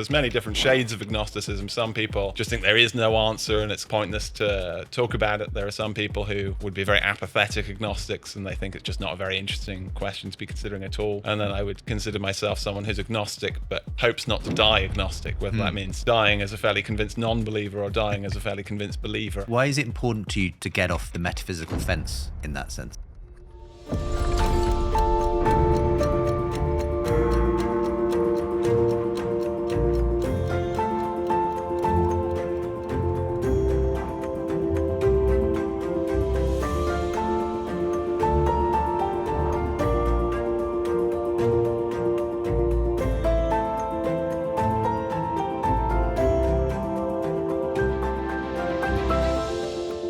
There's many different shades of agnosticism. Some people just think there is no answer and it's pointless to talk about it. There are some people who would be very apathetic agnostics and they think it's just not a very interesting question to be considering at all. And then I would consider myself someone who's agnostic but hopes not to die agnostic, whether that means dying as a fairly convinced non-believer or dying as a fairly convinced believer. Why is it important to you to get off the metaphysical fence in that sense?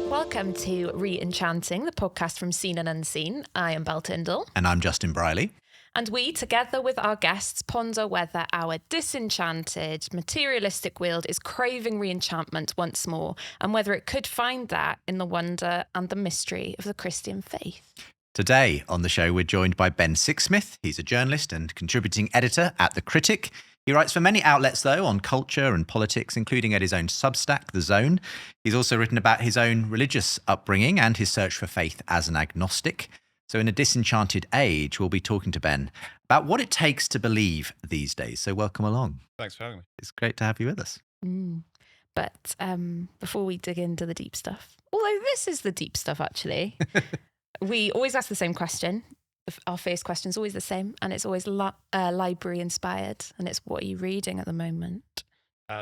Welcome to Re-Enchanting, the podcast from Seen and Unseen. I am Belle Tindall. And I'm Justin Brierley. And we, together with our guests, ponder whether our disenchanted, materialistic world is craving re-enchantment once more, and whether it could find that in the wonder and the mystery of the Christian faith. Today on the show, we're joined by Ben Sixsmith. He's a journalist and contributing editor at The Critic. He writes for many outlets, though, on culture and politics, including at his own substack, The Zone. He's also written about his own religious upbringing and his search for faith as an agnostic. So in a disenchanted age, we'll be talking to Ben about what it takes to believe these days. So welcome along. Thanks for having me. It's great to have you with us. But before we dig into the deep stuff, although this is the deep stuff, actually, we always ask the same question. Our first question is always the same, and it's always library inspired. And it's, what are you reading at the moment?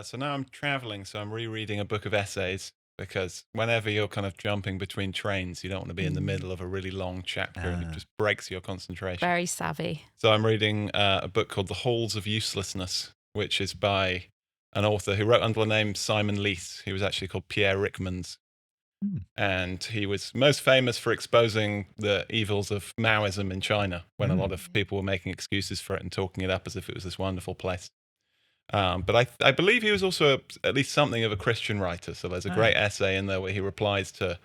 So now I'm traveling, so I'm rereading a book of essays, because whenever you're kind of jumping between trains, you don't want to be in the middle of a really long chapter and it just breaks your concentration. Very savvy. So I'm reading a book called The Halls of Uselessness, which is by an author who wrote under the name Simon Leith. He was actually called Pierre Ryckmans. And he was most famous for exposing the evils of Maoism in China, when a lot of people were making excuses for it and talking it up as if it was this wonderful place. But I believe he was also at least something of a Christian writer. So there's a great essay in there where he replies to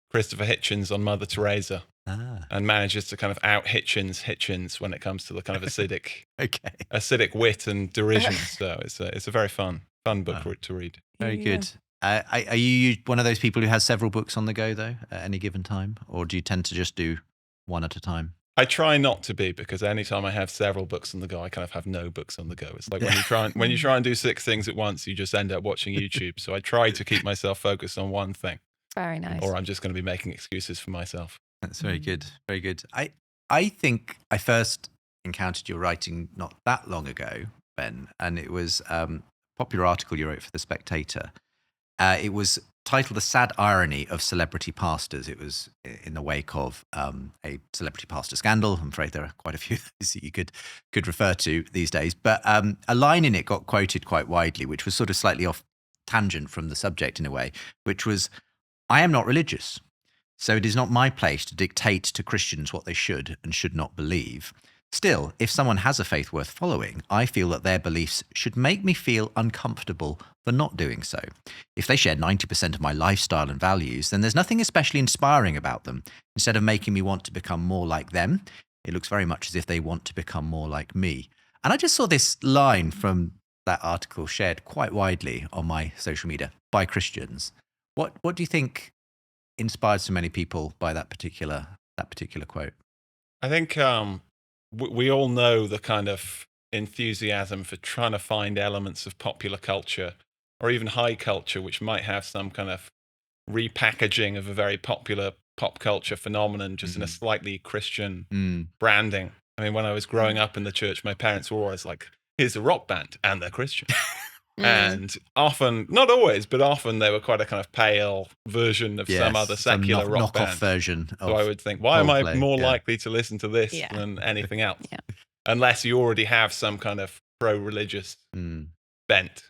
Christopher Hitchens on Mother Teresa and manages to kind of out Hitchens when it comes to the kind of acidic wit and derision. So it's a very fun book to read. Very good. Are you one of those people who has several books on the go, though, at any given time? Or do you tend to just do one at a time? I try not to be, because anytime I have several books on the go, I kind of have no books on the go. It's like when you try and do 6 things at once, you just end up watching YouTube. So I try to keep myself focused on one thing. Very nice. Or I'm just going to be making excuses for myself. That's very good. Very good. I think I first encountered your writing not that long ago, Ben, and it was a popular article you wrote for The Spectator. It was titled "The Sad Irony of Celebrity Pastors." It was in the wake of a celebrity pastor scandal. I'm afraid there are quite a few of those that you could refer to these days. But a line in it got quoted quite widely, which was sort of slightly off tangent from the subject in a way, which was, "I am not religious, so it is not my place to dictate to Christians what they should and should not believe. Still, if someone has a faith worth following, I feel that their beliefs should make me feel uncomfortable for not doing so. If they share 90% of my lifestyle and values, then there's nothing especially inspiring about them. Instead of making me want to become more like them, it looks very much as if they want to become more like me." And I just saw this line from that article shared quite widely on my social media by Christians. What do you think inspired so many people by that particular quote? I think we all know the kind of enthusiasm for trying to find elements of popular culture or even high culture, which might have some kind of repackaging of a very popular pop culture phenomenon, just in a slightly Christian branding. I mean, when I was growing up in the church, my parents were always like, here's a rock band, and they're Christian. And often, not always, but often they were quite a kind of pale version of some other secular rock band. Knockoff version. So I would think, why am I more likely to listen to this than anything else? Unless you already have some kind of pro-religious bent.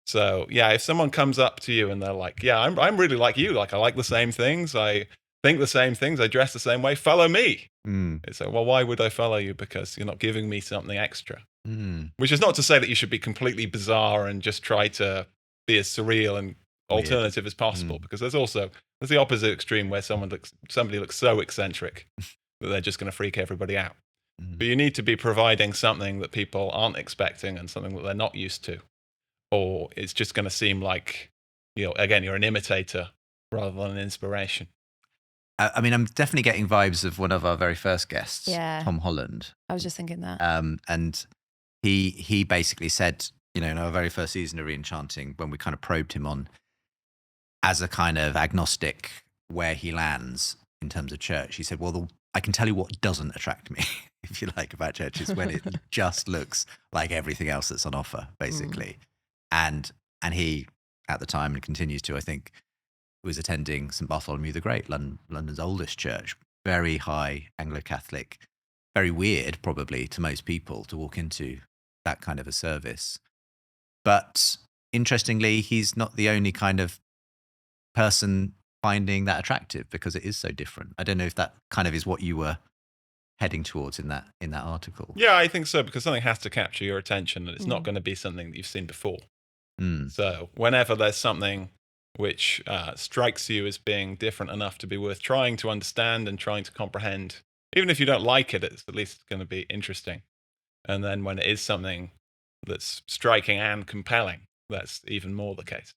So, if someone comes up to you and they're like, I'm really like you. Like, I like the same things. I think the same things. I dress the same way. Follow me. It's like, well, why would I follow you? Because you're not giving me something extra. Which is not to say that you should be completely bizarre and just try to be as surreal and alternative as possible, because there's the opposite extreme where somebody looks so eccentric that they're just going to freak everybody out. But you need to be providing something that people aren't expecting and something that they're not used to. Or it's just going to seem like, again, you're an imitator rather than an inspiration. I mean, I'm definitely getting vibes of one of our very first guests, Yeah. Tom Holland. I was just thinking that. And he basically said, in our very first season of Re-Enchanting, when we kind of probed him on as a kind of agnostic where he lands in terms of church, he said, well, I can tell you what doesn't attract me, if you like, about church is when it just looks like everything else that's on offer, basically. And he, at the time, and continues to, I think, was attending St Bartholomew the Great, London's oldest church, very high Anglo-Catholic, very weird probably to most people to walk into that kind of a service. But interestingly, he's not the only kind of person finding that attractive because it is so different. I don't know if that kind of is what you were heading towards in that article. Yeah, I think so, because something has to capture your attention and it's not going to be something that you've seen before. So whenever there's something which strikes you as being different enough to be worth trying to understand and trying to comprehend, even if you don't like it, it's at least going to be interesting. And then when it is something that's striking and compelling, that's even more the case.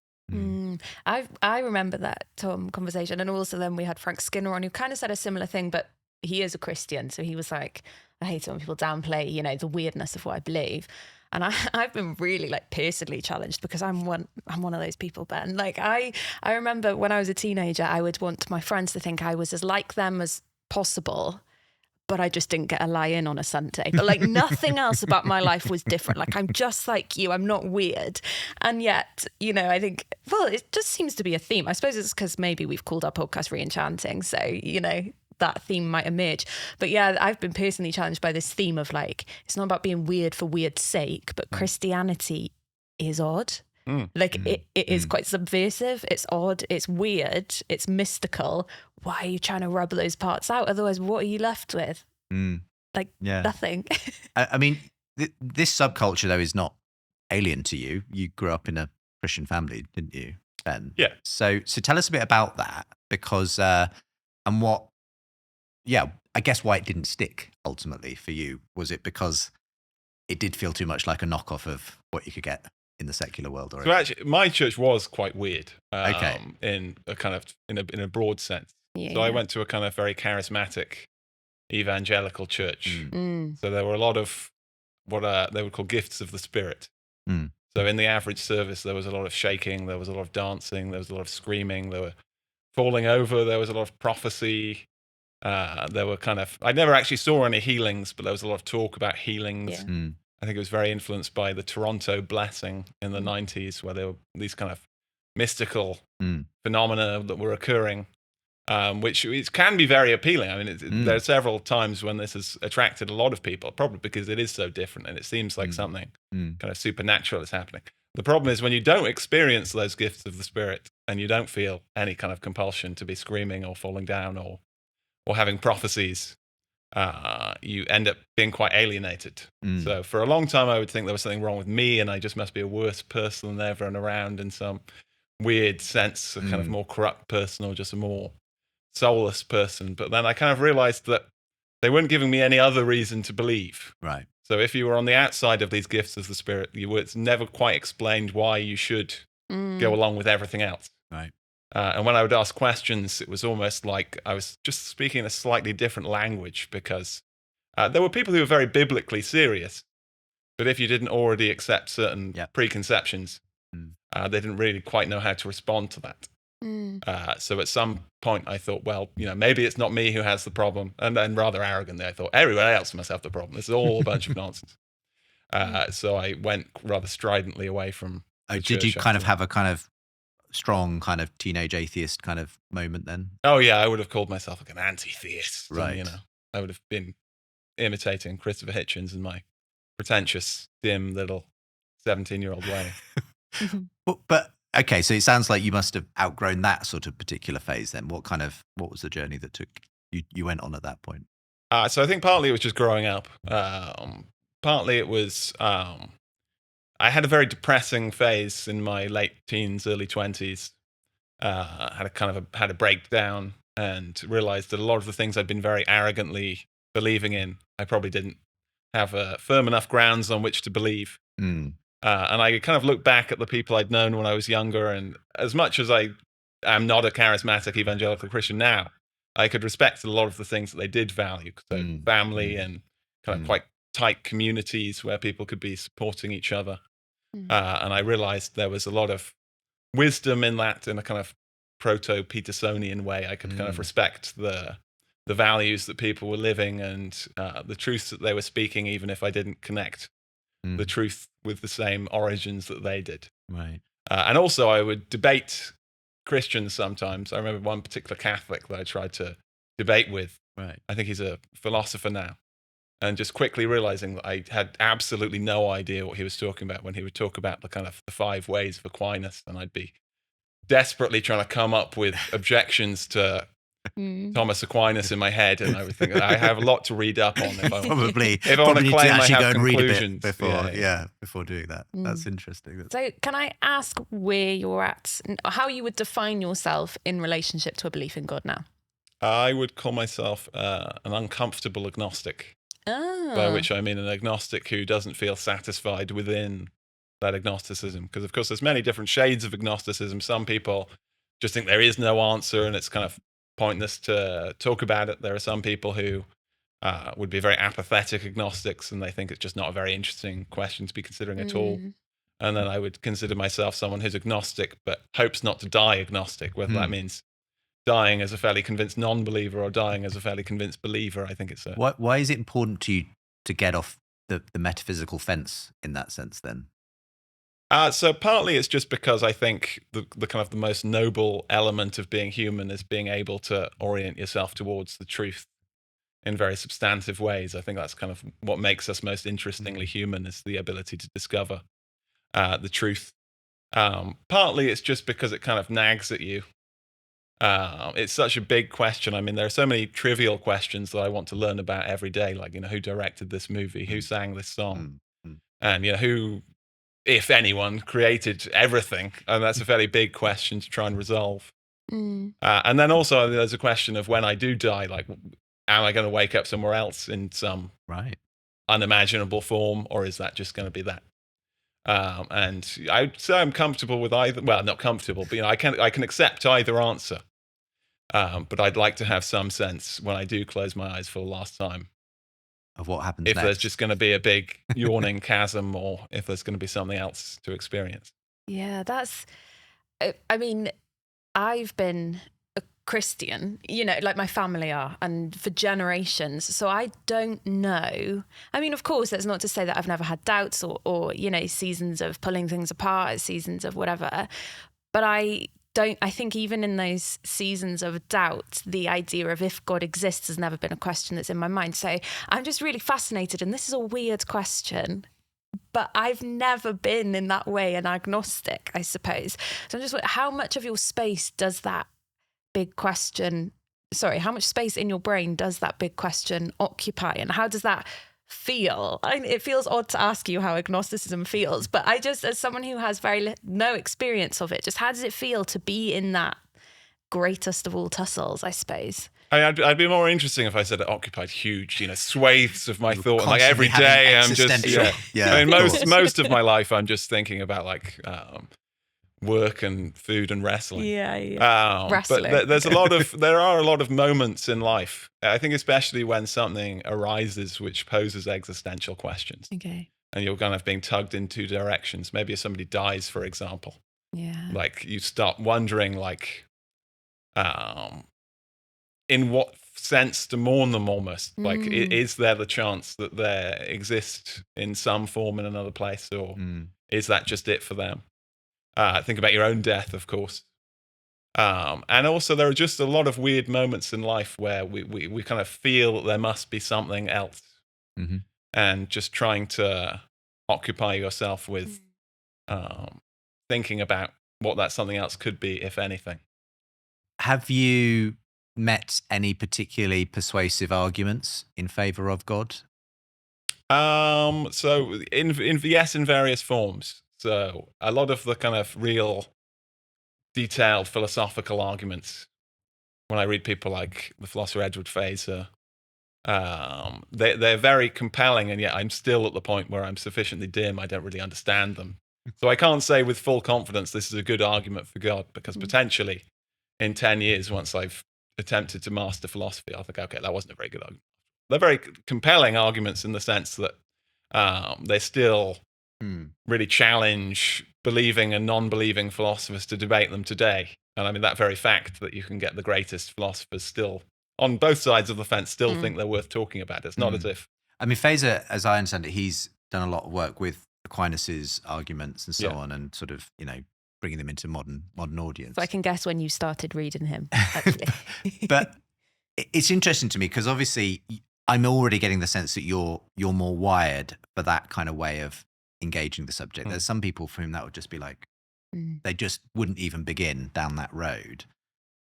I remember that Tom conversation, and also then we had Frank Skinner on, who kind of said a similar thing, but he is a Christian, so he was like, I hate it when people downplay, the weirdness of what I believe. And I've been really personally challenged because I'm one of those people, Ben. I remember when I was a teenager, I would want my friends to think I was as like them as possible, but I just didn't get a lie in on a Sunday. But nothing else about my life was different. I'm just like you. I'm not weird. And yet, I think, well, it just seems to be a theme. I suppose it's because maybe we've called our podcast Re-Enchanting. So, that theme might emerge. But yeah, I've been personally challenged by this theme of it's not about being weird for weird's sake, but Christianity is odd. It is quite subversive. It's odd. It's weird. It's mystical. Why are you trying to rub those parts out? Otherwise, what are you left with? Nothing. I mean, this subculture, though, is not alien to you. You grew up in a Christian family, didn't you, Ben? Yeah. So tell us a bit about that, because I guess why it didn't stick ultimately for you. Was it because it did feel too much like a knockoff of what you could get in the secular world already? So actually, my church was quite weird. Okay. In a kind of in a broad sense. Yeah. So I went to a kind of very charismatic evangelical church. Mm. So there were a lot of what they would call gifts of the Spirit. So in the average service, there was a lot of shaking, there was a lot of dancing, there was a lot of screaming, there were falling over, there was a lot of prophecy. There were I never actually saw any healings, but there was a lot of talk about healings. Yeah. I think it was very influenced by the Toronto blessing in the 90s, where there were these kind of mystical phenomena that were occurring, which can be very appealing. I mean, there are several times when this has attracted a lot of people, probably because it is so different and it seems like something kind of supernatural is happening. The problem is when you don't experience those gifts of the Spirit and you don't feel any kind of compulsion to be screaming or falling down or having prophecies, you end up being quite alienated. So for a long time, I would think there was something wrong with me and I just must be a worse person than everyone around in some weird sense, a kind of more corrupt person or just a more soulless person. But then I kind of realized that they weren't giving me any other reason to believe. Right. So if you were on the outside of these gifts of the Spirit, it's never quite explained why you should go along with everything else. Right. And when I would ask questions, it was almost like I was just speaking a slightly different language, because there were people who were very biblically serious, but if you didn't already accept certain preconceptions, they didn't really quite know how to respond to that. So at some point I thought, well, maybe it's not me who has the problem. And then rather arrogantly, I thought everyone else must have the problem. This is all a bunch of nonsense. So I went rather stridently away from the did you church kind of after have a kind of strong kind of teenage atheist kind of moment then? Oh yeah, I would have called myself like an anti-theist. Right. And, I would have been imitating Christopher Hitchens in my pretentious, dim little 17-year-old way. But okay, so it sounds like you must have outgrown that sort of particular phase then. What was the journey that you went on at that point? So I think partly it was just growing up. Partly it was I had a very depressing phase in my late teens, early 20s. Had a breakdown and realized that a lot of the things I'd been very arrogantly believing in. I probably didn't have firm enough grounds on which to believe. And I kind of look back at the people I'd known when I was younger, and as much as I am not a charismatic evangelical Christian now, I could respect a lot of the things that they did value. So family and kind of quite tight communities where people could be supporting each other. And I realized there was a lot of wisdom in that, in a kind of proto-Petersonian way. I could kind of respect the values that people were living and the truths that they were speaking, even if I didn't connect the truth with the same origins that they did. Right. And also I would debate Christians sometimes. I remember one particular Catholic that I tried to debate with. Right. I think he's a philosopher now. And just quickly realizing that I had absolutely no idea what he was talking about when he would talk about the kind of the 5 ways of Aquinas. And I'd be desperately trying to come up with objections to Thomas Aquinas in my head. And I would think I have a lot to read up on if I probably want to need claim to actually I go have and read a conclusions. bit before, before doing that. That's interesting. So can I ask where you're at, how you would define yourself in relationship to a belief in God now? I would call myself an uncomfortable agnostic. By which I mean an agnostic who doesn't feel satisfied within that agnosticism. Because, of course, there's many different shades of agnosticism. Some people just think there is no answer and it's kind of pointless to talk about it. There are some people who would be very apathetic agnostics and they think it's just not a very interesting question to be considering at all. And then I would consider myself someone who's agnostic but hopes not to die agnostic, whether that means dying as a fairly convinced non-believer or dying as a fairly convinced believer. I think it's a... Why is it important to you to get off the metaphysical fence in that sense then? So partly it's just because I think the kind of the most noble element of being human is being able to orient yourself towards the truth in very substantive ways. I think that's kind of what makes us most interestingly human, is the ability to discover the truth. Partly it's just because it kind of nags at you. It's such a big question. I mean, there are so many trivial questions that I want to learn about every day, like, who directed this movie, who sang this song, and, who, if anyone, created everything. And that's a fairly big question to try and resolve. And then also there's a question of when I do die, like, am I going to wake up somewhere else in some unimaginable form, or is that just going to be that? And I'd say I'm comfortable with either. Well, not comfortable, but I can accept either answer. But I'd like to have some sense when I do close my eyes for the last time of what happens if next. there's just going to be a big yawning chasm, or if there's going to be something else to experience. Yeah, I mean, I've been a Christian, like my family are, and for generations. So I don't know. I mean, of course, that's not to say that I've never had doubts or seasons of pulling things apart, seasons of whatever. But I think even in those seasons of doubt, the idea of if God exists has never been a question that's in my mind. So I'm just really fascinated. And this is a weird question, but I've never been in that way an agnostic, I suppose. So I'm just wondering, how much of your space does that big question, how much space in your brain does that big question occupy? And how does that feel? It feels odd to ask you how agnosticism feels, but I just, as someone who has no experience of it, just how does it feel to be in that greatest of all tussles, I suppose? I'd be more interesting if I said it occupied huge, swathes of my thought. Like every day, I'm just I mean, most of my life, I'm just thinking about like work and food and wrestling. Wrestling. But there are a lot of moments in life. I think especially when something arises which poses existential questions. Okay. And you're kind of being tugged in 2 directions. Maybe if somebody dies, for example. Yeah. Like you start wondering, like, in what sense to mourn them almost. Like, is there the chance that they exist in some form in another place, or is that just it for them? Think about your own death, of course. And also there are just a lot of weird moments in life where we kind of feel that there must be something else. And just trying to occupy yourself with thinking about what that something else could be, if anything. Have you met any particularly persuasive arguments in favor of God? So in various forms. So a lot of the kind of real detailed philosophical arguments, when I read people like the philosopher Edward Fraser They're very compelling, and yet I'm still at the point where I'm sufficiently dim. I don't really understand them. So I can't say with full confidence this is a good argument for God, because potentially in 10 years, once I've attempted to master philosophy, I'll think, okay, that wasn't a very good argument. They're very compelling arguments in the sense that they still really challenge believing and non-believing philosophers to debate them today. And I mean, that very fact that you can get the greatest philosophers still on both sides of the fence still think they're worth talking about. It's not as if... I mean, Fraser, as I understand it, he's done a lot of work with Aquinas's arguments and so on, and sort of, bringing them into modern audience. So I can guess when you started reading him, actually. But it's interesting to me because obviously I'm already getting the sense that you're more wired for that kind of way of engaging the subject. There's some people for whom that would just be like, they just wouldn't even begin down that road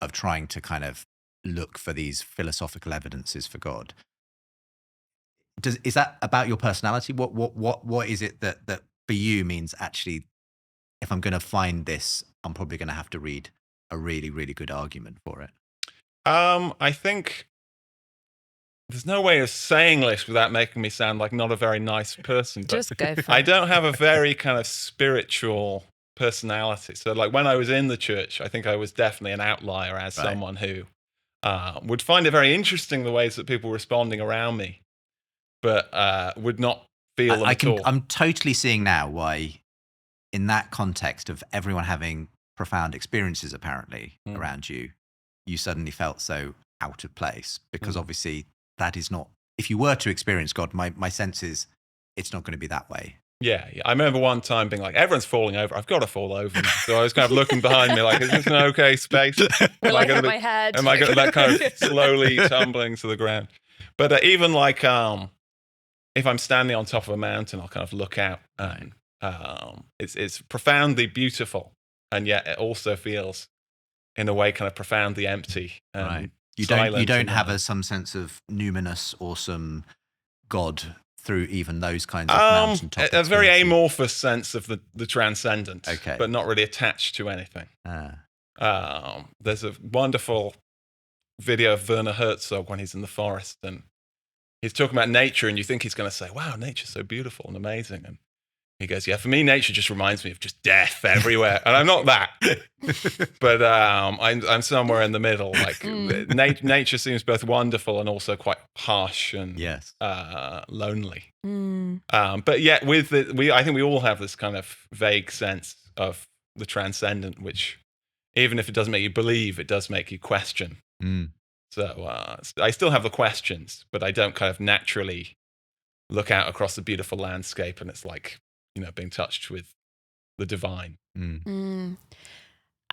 of trying to kind of look for these philosophical evidences for God. Is that about your personality? What is it that for you means actually, if I'm going to find this, I'm probably going to have to read a really, really good argument for it? I think there's no way of saying this without making me sound like not a very nice person. But Just go for it. I don't have a very kind of spiritual personality. So like when I was in the church, I think I was definitely an outlier as someone who would find it very interesting the ways that people were responding around me, but would not feel them at all. I'm totally seeing now why, in that context of everyone having profound experiences apparently around you, you suddenly felt so out of place, because obviously that is not, if you were to experience God, my sense is it's not going to be that way. Yeah. I remember one time being like, everyone's falling over. I've got to fall over now. So I was kind of looking behind me like, is this an okay space? Will I hit my head? Am I going to that kind of slowly tumbling to the ground? But even like if I'm standing on top of a mountain, I'll kind of look out and it's profoundly beautiful. And yet it also feels in a way kind of profoundly empty. Right. You don't have some sense of numinous or some God through even those kinds of mountaintop a very amorphous sense of the transcendent, but not really attached to anything. There's a wonderful video of Werner Herzog when he's in the forest and he's talking about nature, and you think he's going to say, wow, nature's so beautiful and amazing. And he goes, yeah, for me, nature just reminds me of just death everywhere. And I'm not that, but I'm somewhere in the middle. Like nature seems both wonderful and also quite harsh and lonely. But yet with I think we all have this kind of vague sense of the transcendent, which even if it doesn't make you believe, it does make you question. So I still have the questions, but I don't kind of naturally look out across the beautiful landscape and it's like, being touched with the divine.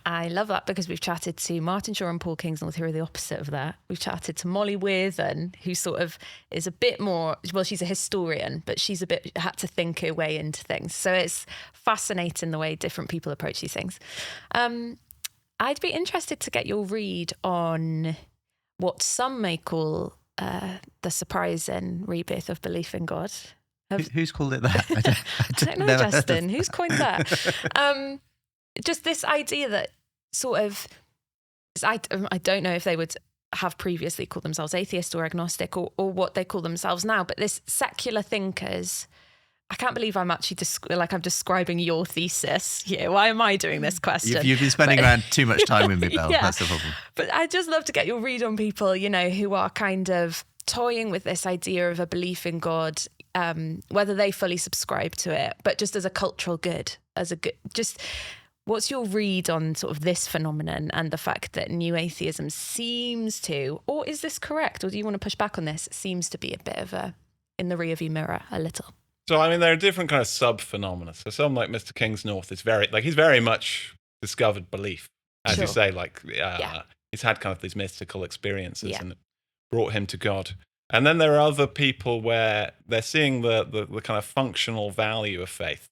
I love that because we've chatted to Martin Shaw and Paul Kingsnorth, who are the opposite of that. We've chatted to Molly Worthen, who sort of is a bit more, well, she's a historian, but she's had to think her way into things. So it's fascinating the way different people approach these things. I'd be interested to get your read on what some may call the surprising rebirth of belief in God. Who's called it that? I don't know, Justin. Who's coined that? Just this idea that sort of, I don't know if they would have previously called themselves atheist or agnostic or what they call themselves now, but this secular thinkers, I can't believe I'm actually I'm describing your thesis here. Why am I doing this question? You've been spending around too much time with me, Belle. Yeah. That's the problem. But I'd just love to get your read on people, who are kind of toying with this idea of a belief in God, whether they fully subscribe to it, but just as a cultural good, what's your read on sort of this phenomenon and the fact that new atheism seems to, or is this correct, or do you want to push back on this? Seems to be a bit of in the rearview mirror a little. So, I mean, there are different kind of sub-phenomena. So some like Mr. Kingsnorth is he's very much discovered belief, as you say, he's had kind of these mystical experiences and it brought him to God. And then there are other people where they're seeing the kind of functional value of faith,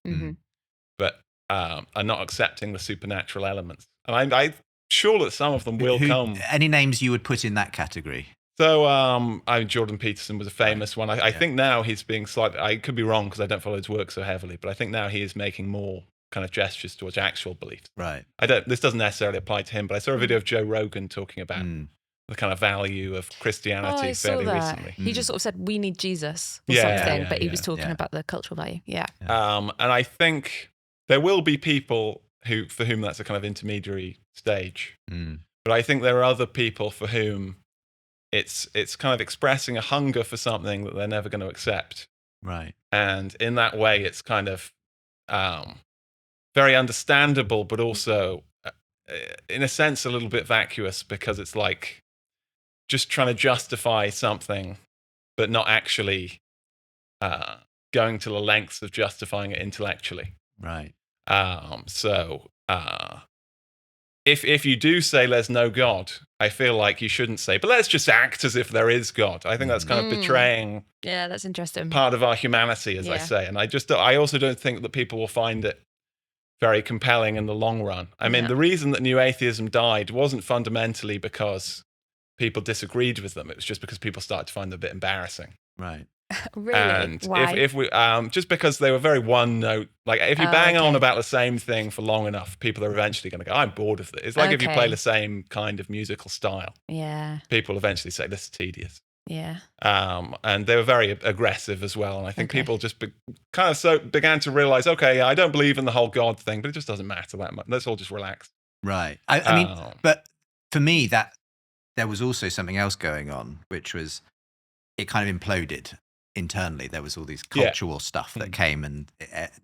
but are not accepting the supernatural elements. And I'm sure that some of them will come. Any names you would put in that category? So Jordan Peterson was a famous one. I think now he's being slightly, I could be wrong because I don't follow his work so heavily, but I think now he is making more kind of gestures towards actual beliefs. Right. This doesn't necessarily apply to him, but I saw a video of Joe Rogan talking about the kind of value of Oh, Christianity I saw fairly that. recently. He just sort of said, "We need Jesus" or Yeah, something, yeah, but he was yeah, talking yeah. about the cultural value. Yeah. And I think there will be people for whom that's a kind of intermediary stage. But I think there are other people for whom it's kind of expressing a hunger for something that they're never going to accept. Right. And in that way, it's kind of very understandable, but also, in a sense, a little bit vacuous, because it's like just trying to justify something, but not actually going to the lengths of justifying it intellectually. Right. If you do say there's no God, I feel like you shouldn't say, but let's just act as if there is God. I think that's kind of betraying Yeah, that's interesting. part of our humanity, as I say. And I also don't think that people will find it very compelling in the long run. I mean, the reason that New Atheism died wasn't fundamentally because people disagreed with them. It was just because people started to find them a bit embarrassing. Right. Really? And Why? if we just because they were very one note, like if you bang on about the same thing for long enough, people are eventually going to go, I'm bored of this. It's like if you play the same kind of musical style, people eventually say, this is tedious. Yeah. And they were very aggressive as well. And I think people just began to realize, okay, I don't believe in the whole God thing, but it just doesn't matter that much. Let's all just relax. Right. I mean, but for me, that there was also something else going on, which was it kind of imploded internally. There was all these cultural stuff that came, and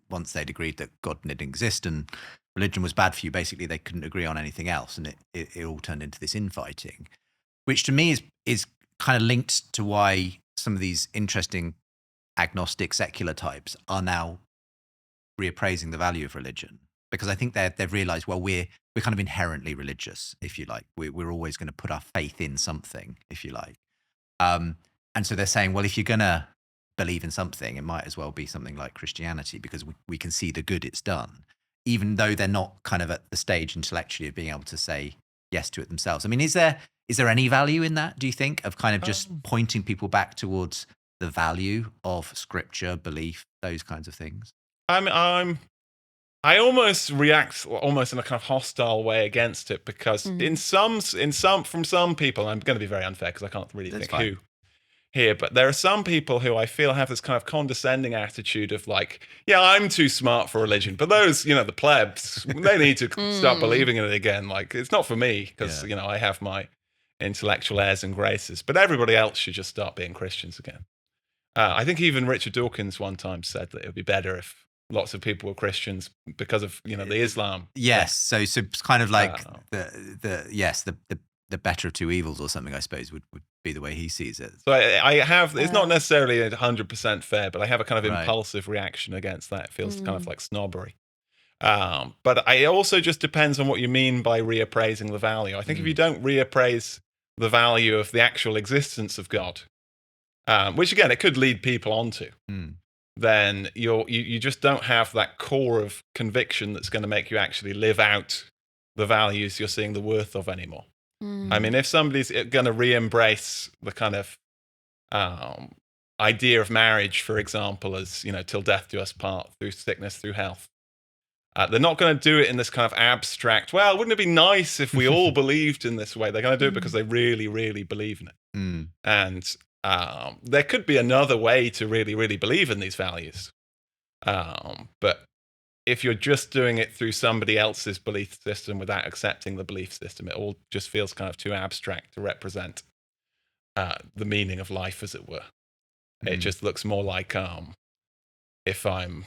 once they'd agreed that God didn't exist and religion was bad for you, basically they couldn't agree on anything else, and it all turned into this infighting, which to me is kind of linked to why some of these interesting agnostic secular types are now reappraising the value of religion, because I think they've realized, well, we're kind of inherently religious, if you like. We're always going to put our faith in something, if you like. And so they're saying, well, if you're going to believe in something, it might as well be something like Christianity, because we can see the good it's done, even though they're not kind of at the stage intellectually of being able to say yes to it themselves. I mean, is there any value in that, do you think, of kind of just pointing people back towards the value of scripture, belief, those kinds of things? I almost react almost in a kind of hostile way against it, because from some people, I'm going to be very unfair because I can't really think who here, but there are some people who I feel have this kind of condescending attitude of like, yeah, I'm too smart for religion, but those, the plebs, they need to start believing in it again. Like, it's not for me because, I have my intellectual airs and graces, but everybody else should just start being Christians again. I think even Richard Dawkins one time said that it would be better if lots of people were Christians because of, the Islam. Yes. So it's kind of like the better of two evils or something, I suppose, would be the way he sees it. So I have, it's not necessarily 100% fair, but I have a kind of impulsive reaction against that. It feels kind of like snobbery. But it also just depends on what you mean by reappraising the value. I think if you don't reappraise the value of the actual existence of God, which again, it could lead people onto, then you just don't have that core of conviction that's going to make you actually live out the values you're seeing the worth of anymore. I mean, if somebody's going to re-embrace the kind of idea of marriage, for example, as, till death do us part, through sickness, through health, they're not going to do it in this kind of abstract, well, wouldn't it be nice if we all believed in this way? They're going to do it because they really, really believe in it. And there could be another way to really, really believe in these values. But if you're just doing it through somebody else's belief system without accepting the belief system, it all just feels kind of too abstract to represent the meaning of life, as it were. It just looks more like if I'm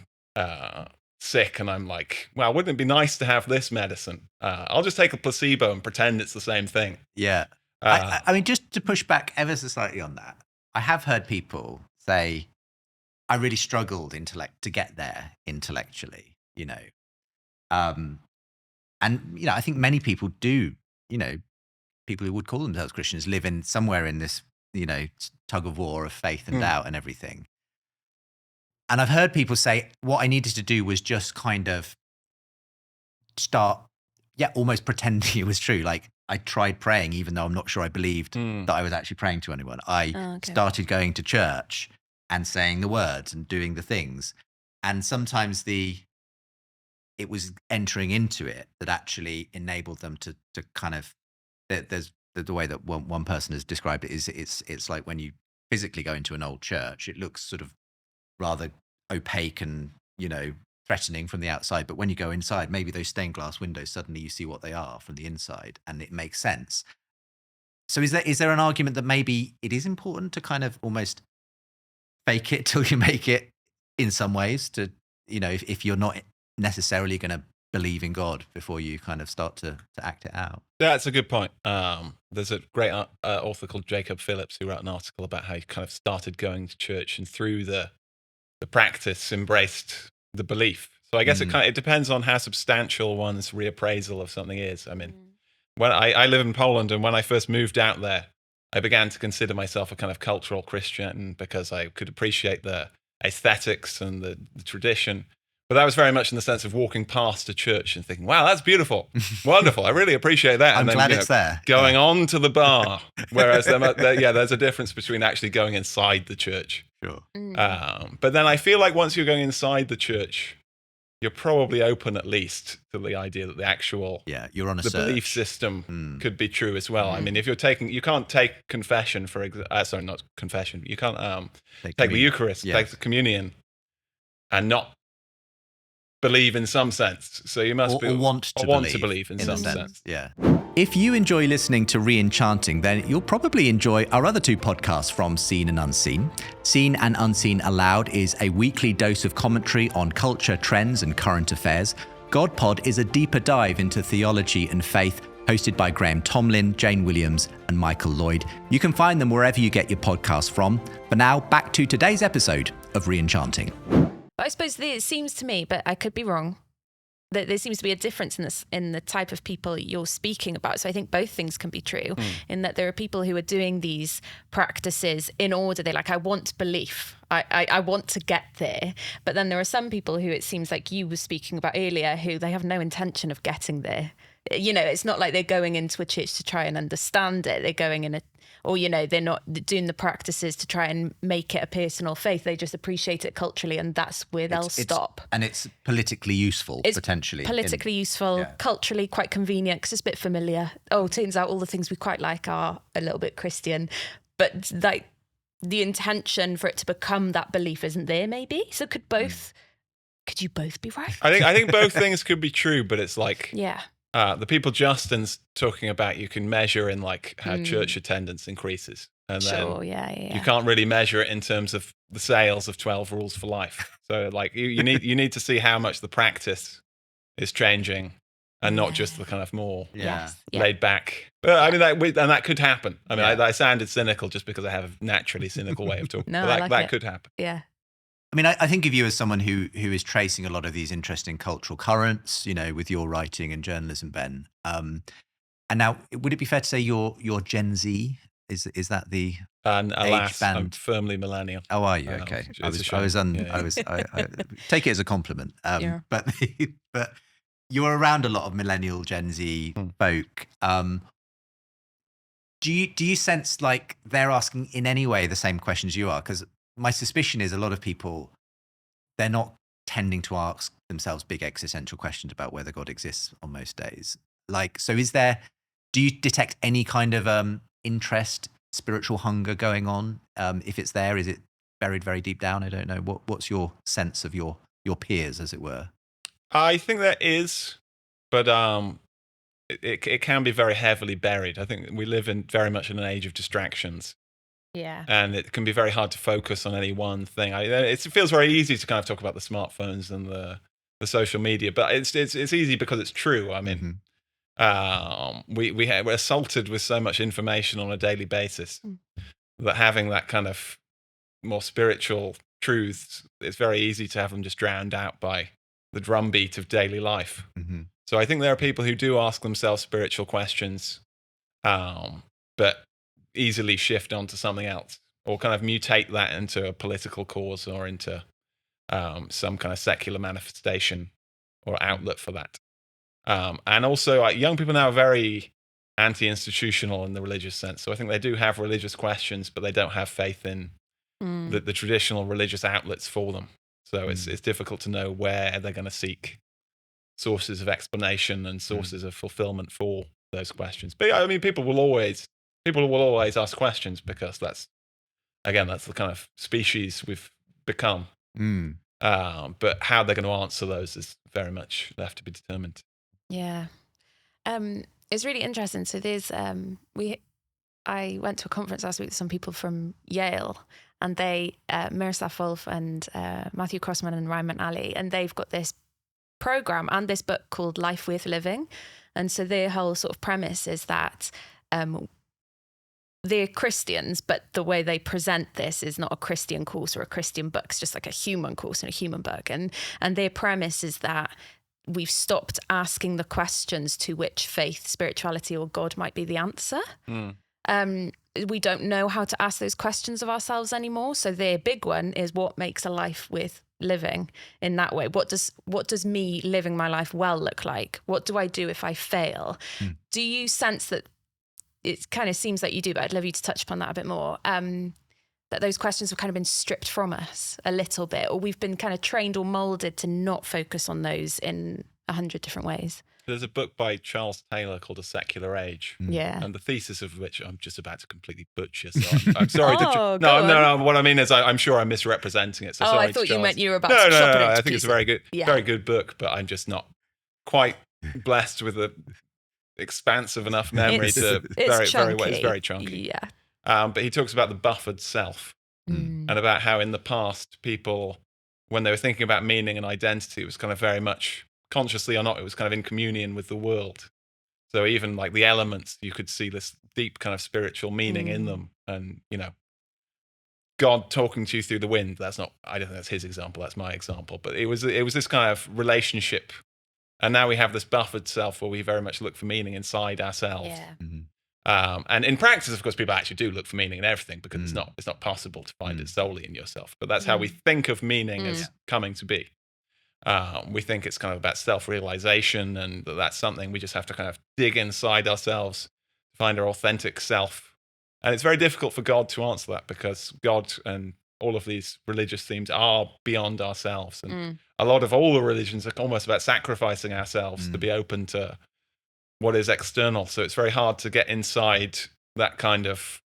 sick and I'm like, well, wouldn't it be nice to have this medicine? I'll just take a placebo and pretend it's the same thing. Yeah. I mean, just to push back ever so slightly on that, I have heard people say, I really struggled to get there intellectually, and, I think many people do, people who would call themselves Christians live in somewhere in this, tug of war of faith and doubt and everything. And I've heard people say, what I needed to do was just kind of start, almost pretending it was true. Like, I tried praying, even though I'm not sure I believed that I was actually praying to anyone. I started going to church and saying the words and doing the things. And sometimes it was entering into it that actually enabled them to kind of, there's the way that one person has described it is it's like when you physically go into an old church, it looks sort of rather opaque and, threatening from the outside. But when you go inside, maybe those stained glass windows, suddenly you see what they are from the inside, and it makes sense. So is there an argument that maybe it is important to kind of almost fake it till you make it in some ways, to, if you're not necessarily going to believe in God before you kind of start to act it out? That's a good point. There's a great author called Jacob Phillips who wrote an article about how he kind of started going to church and through the practice embraced the belief. So I guess it depends on how substantial one's reappraisal of something is. I mean, when I live in Poland, and when I first moved out there, I began to consider myself a kind of cultural Christian because I could appreciate the aesthetics and the tradition. But that was very much in the sense of walking past a church and thinking, wow, that's beautiful, wonderful, I really appreciate that. I'm glad it's there. Going on to the bar. Whereas there's a difference between actually going inside the church. Sure. But then I feel like once you're going inside the church, you're probably open at least to the idea that the actual you're on a the search. belief system could be true as well. I mean, if you can't take confession not confession. You can't take the Eucharist, take the communion, and not believe in some sense. So you must want to believe in some sense. Yeah. If you enjoy listening to Re-Enchanting, then you'll probably enjoy our other two podcasts from Seen and Unseen. Seen and Unseen Aloud is a weekly dose of commentary on culture, trends, and current affairs. God Pod is a deeper dive into theology and faith, hosted by Graham Tomlin, Jane Williams, and Michael Lloyd. You can find them wherever you get your podcasts from. For now, back to today's episode of Re-Enchanting. I suppose it seems to me, but I could be wrong, that there seems to be a difference in the type of people you're speaking about. So I think both things can be true, in that there are people who are doing these practices in order. They're like, I want belief. I want to get there. But then there are some people who it seems like you were speaking about earlier, who they have no intention of getting there. It's not like they're going into a church to try and understand it. They're going in they're not doing the practices to try and make it a personal faith. They just appreciate it culturally, and that's where they'll stop. And it's politically useful, potentially. Politically useful, culturally quite convenient because it's a bit familiar. Oh, turns out all the things we quite like are a little bit Christian. But like the intention for it to become that belief isn't there, maybe. So could you both be right? I think both things could be true, but it's like... Yeah. The people Justin's talking about, you can measure in like how church attendance increases, and then you can't really measure it in terms of the sales of 12 Rules for Life. So like you need to see how much the practice is changing, and not just the kind of more laid back. I mean, that could happen. I mean, I sounded cynical just because I have a naturally cynical way of talking. No, but that could happen. Yeah. I mean, I think of you as someone who is tracing a lot of these interesting cultural currents, with your writing and journalism, Ben. And now, would it be fair to say you're Gen Z? Is that the and alas, age band? I'm firmly millennial. Oh, are you? Okay, I take it as a compliment. But you're around a lot of millennial Gen Z folk. Do you sense like they're asking in any way the same questions you are? Because my suspicion is a lot of people, they're not tending to ask themselves big existential questions about whether God exists on most days. Like, so do you detect any kind of interest, spiritual hunger going on? If it's there, is it buried very deep down? I don't know. What's your sense of your peers, as it were? I think there is, but it can be very heavily buried. I think we live very much in an age of distractions. Yeah. And it can be very hard to focus on any one thing. It feels very easy to kind of talk about the smartphones and the social media, but it's easy because it's true. I mean, we're assaulted with so much information on a daily basis that having that kind of more spiritual truths, it's very easy to have them just drowned out by the drumbeat of daily life. So I think there are people who do ask themselves spiritual questions, but easily shift onto something else, or kind of mutate that into a political cause or into some kind of secular manifestation or outlet for that. And also, young people now are very anti-institutional in the religious sense. So I think they do have religious questions, but they don't have faith in the traditional religious outlets for them. So it's difficult to know where they're going to seek sources of explanation and sources of fulfillment for those questions. But I mean, people will always ask questions because that's the kind of species we've become. But how they're going to answer those is very much left to be determined. Yeah. It's really interesting. So there's I went to a conference last week with some people from Yale, and they Miroslav Wolf and Matthew Crossman and Ryan McNally, and they've got this program and this book called Life Worth Living. And so their whole sort of premise is that they're Christians, but the way they present this is not a Christian course or a Christian book. It's just like a human course and a human book. And their premise is that we've stopped asking the questions to which faith, spirituality, or God might be the answer. We don't know how to ask those questions of ourselves anymore. So their big one is what makes a life worth living in that way. What does me living my life well look like? What do I do if I fail? Do you sense that it kind of seems like you do, but I'd love you to touch upon that a bit more, that those questions have kind of been stripped from us a little bit, or we've been kind of trained or molded to not focus on those in 100 different ways? There's a book by Charles Taylor called A Secular Age. Yeah. And the thesis of which I'm just about to completely butcher. So I'm sorry Oh, to... go on. No. What I mean is I'm sure I'm misrepresenting it. So sorry I thought you Charles. meant you were about no, to no, chop no, it into I think it's a pieces. very good book, but I'm just not quite blessed with the expansive enough memory to... It's It's very chunky. Yeah. But he talks about the buffered self and about how in the past people, when they were thinking about meaning and identity, it was kind of very much, consciously or not, it was kind of in communion with the world. So even like the elements, you could see this deep kind of spiritual meaning in them. And, God talking to you through the wind, I don't think that's his example, that's my example. But it was this kind of relationship. And now we have this buffered self where we very much look for meaning inside ourselves. Yeah. And in practice, of course, people actually do look for meaning in everything because it's not possible to find it solely in yourself. But that's how we think of meaning as coming to be. We think it's kind of about self-realization, and that's something we just have to kind of dig inside ourselves to find our authentic self. And it's very difficult for God to answer that because God and all of these religious themes are beyond ourselves. And a lot of all the religions are almost about sacrificing ourselves to be open to what is external. So it's very hard to get inside that kind of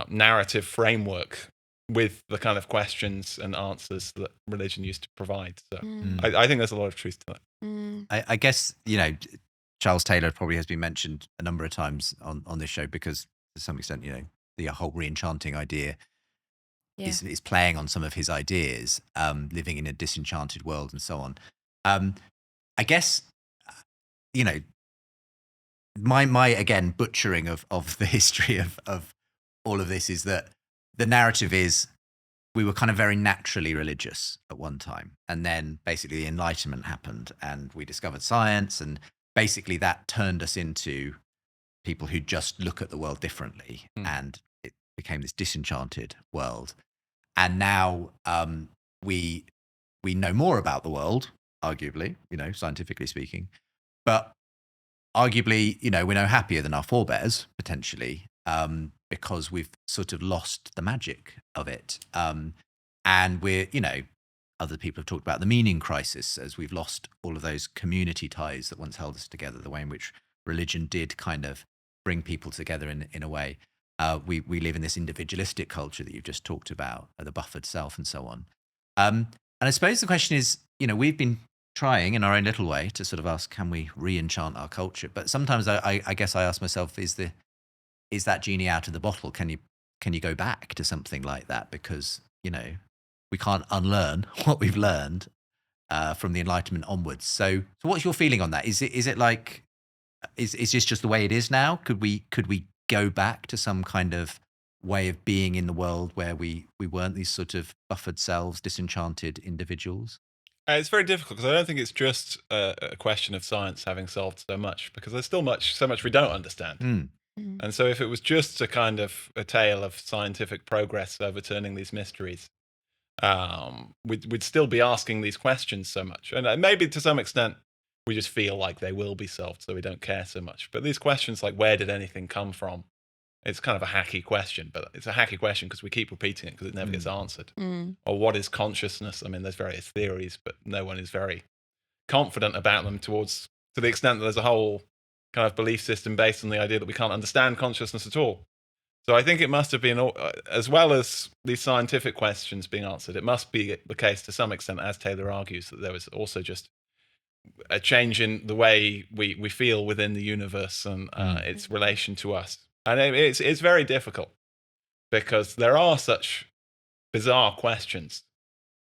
narrative framework with the kind of questions and answers that religion used to provide. So I think there's a lot of truth to that. I guess, Charles Taylor probably has been mentioned a number of times on this show because to some extent, the whole re-enchanting idea is playing on some of his ideas, living in a disenchanted world and so on. I guess, my again, butchering of the history of all of this is that the narrative is we were kind of very naturally religious at one time. And then basically the Enlightenment happened and we discovered science. And basically that turned us into people who just look at the world differently. And it became this disenchanted world. And now we know more about the world, arguably, scientifically speaking. But arguably, we're no happier than our forebears, potentially, because we've sort of lost the magic of it. And we're, other people have talked about the meaning crisis as we've lost all of those community ties that once held us together, the way in which religion did kind of bring people together in a way. We live in this individualistic culture that you've just talked about, the buffered self and so on. And I suppose the question is, we've been trying in our own little way to sort of ask, can we re-enchant our culture? But sometimes I guess I ask myself, is that genie out of the bottle? Can you go back to something like that? Because, we can't unlearn what we've learned from the Enlightenment onwards. So what's your feeling on that? Is it like, is this just the way it is now? Could we go back to some kind of way of being in the world where we weren't these sort of buffered selves, disenchanted individuals? It's very difficult because I don't think it's just a question of science having solved so much, because there's still so much we don't understand. And so if it was just a kind of a tale of scientific progress overturning these mysteries, we'd still be asking these questions so much. And maybe to some extent, we just feel like they will be solved, so we don't care so much. But these questions like, where did anything come from? It's kind of a hacky question, but it's a hacky question because we keep repeating it because it never gets answered. Or what is consciousness? I mean, there's various theories, but no one is very confident about them to the extent that there's a whole kind of belief system based on the idea that we can't understand consciousness at all. So I think it must have been, as well as these scientific questions being answered, it must be the case to some extent, as Taylor argues, that there was also just a change in the way we feel within the universe and its relation to us. And it's very difficult because there are such bizarre questions.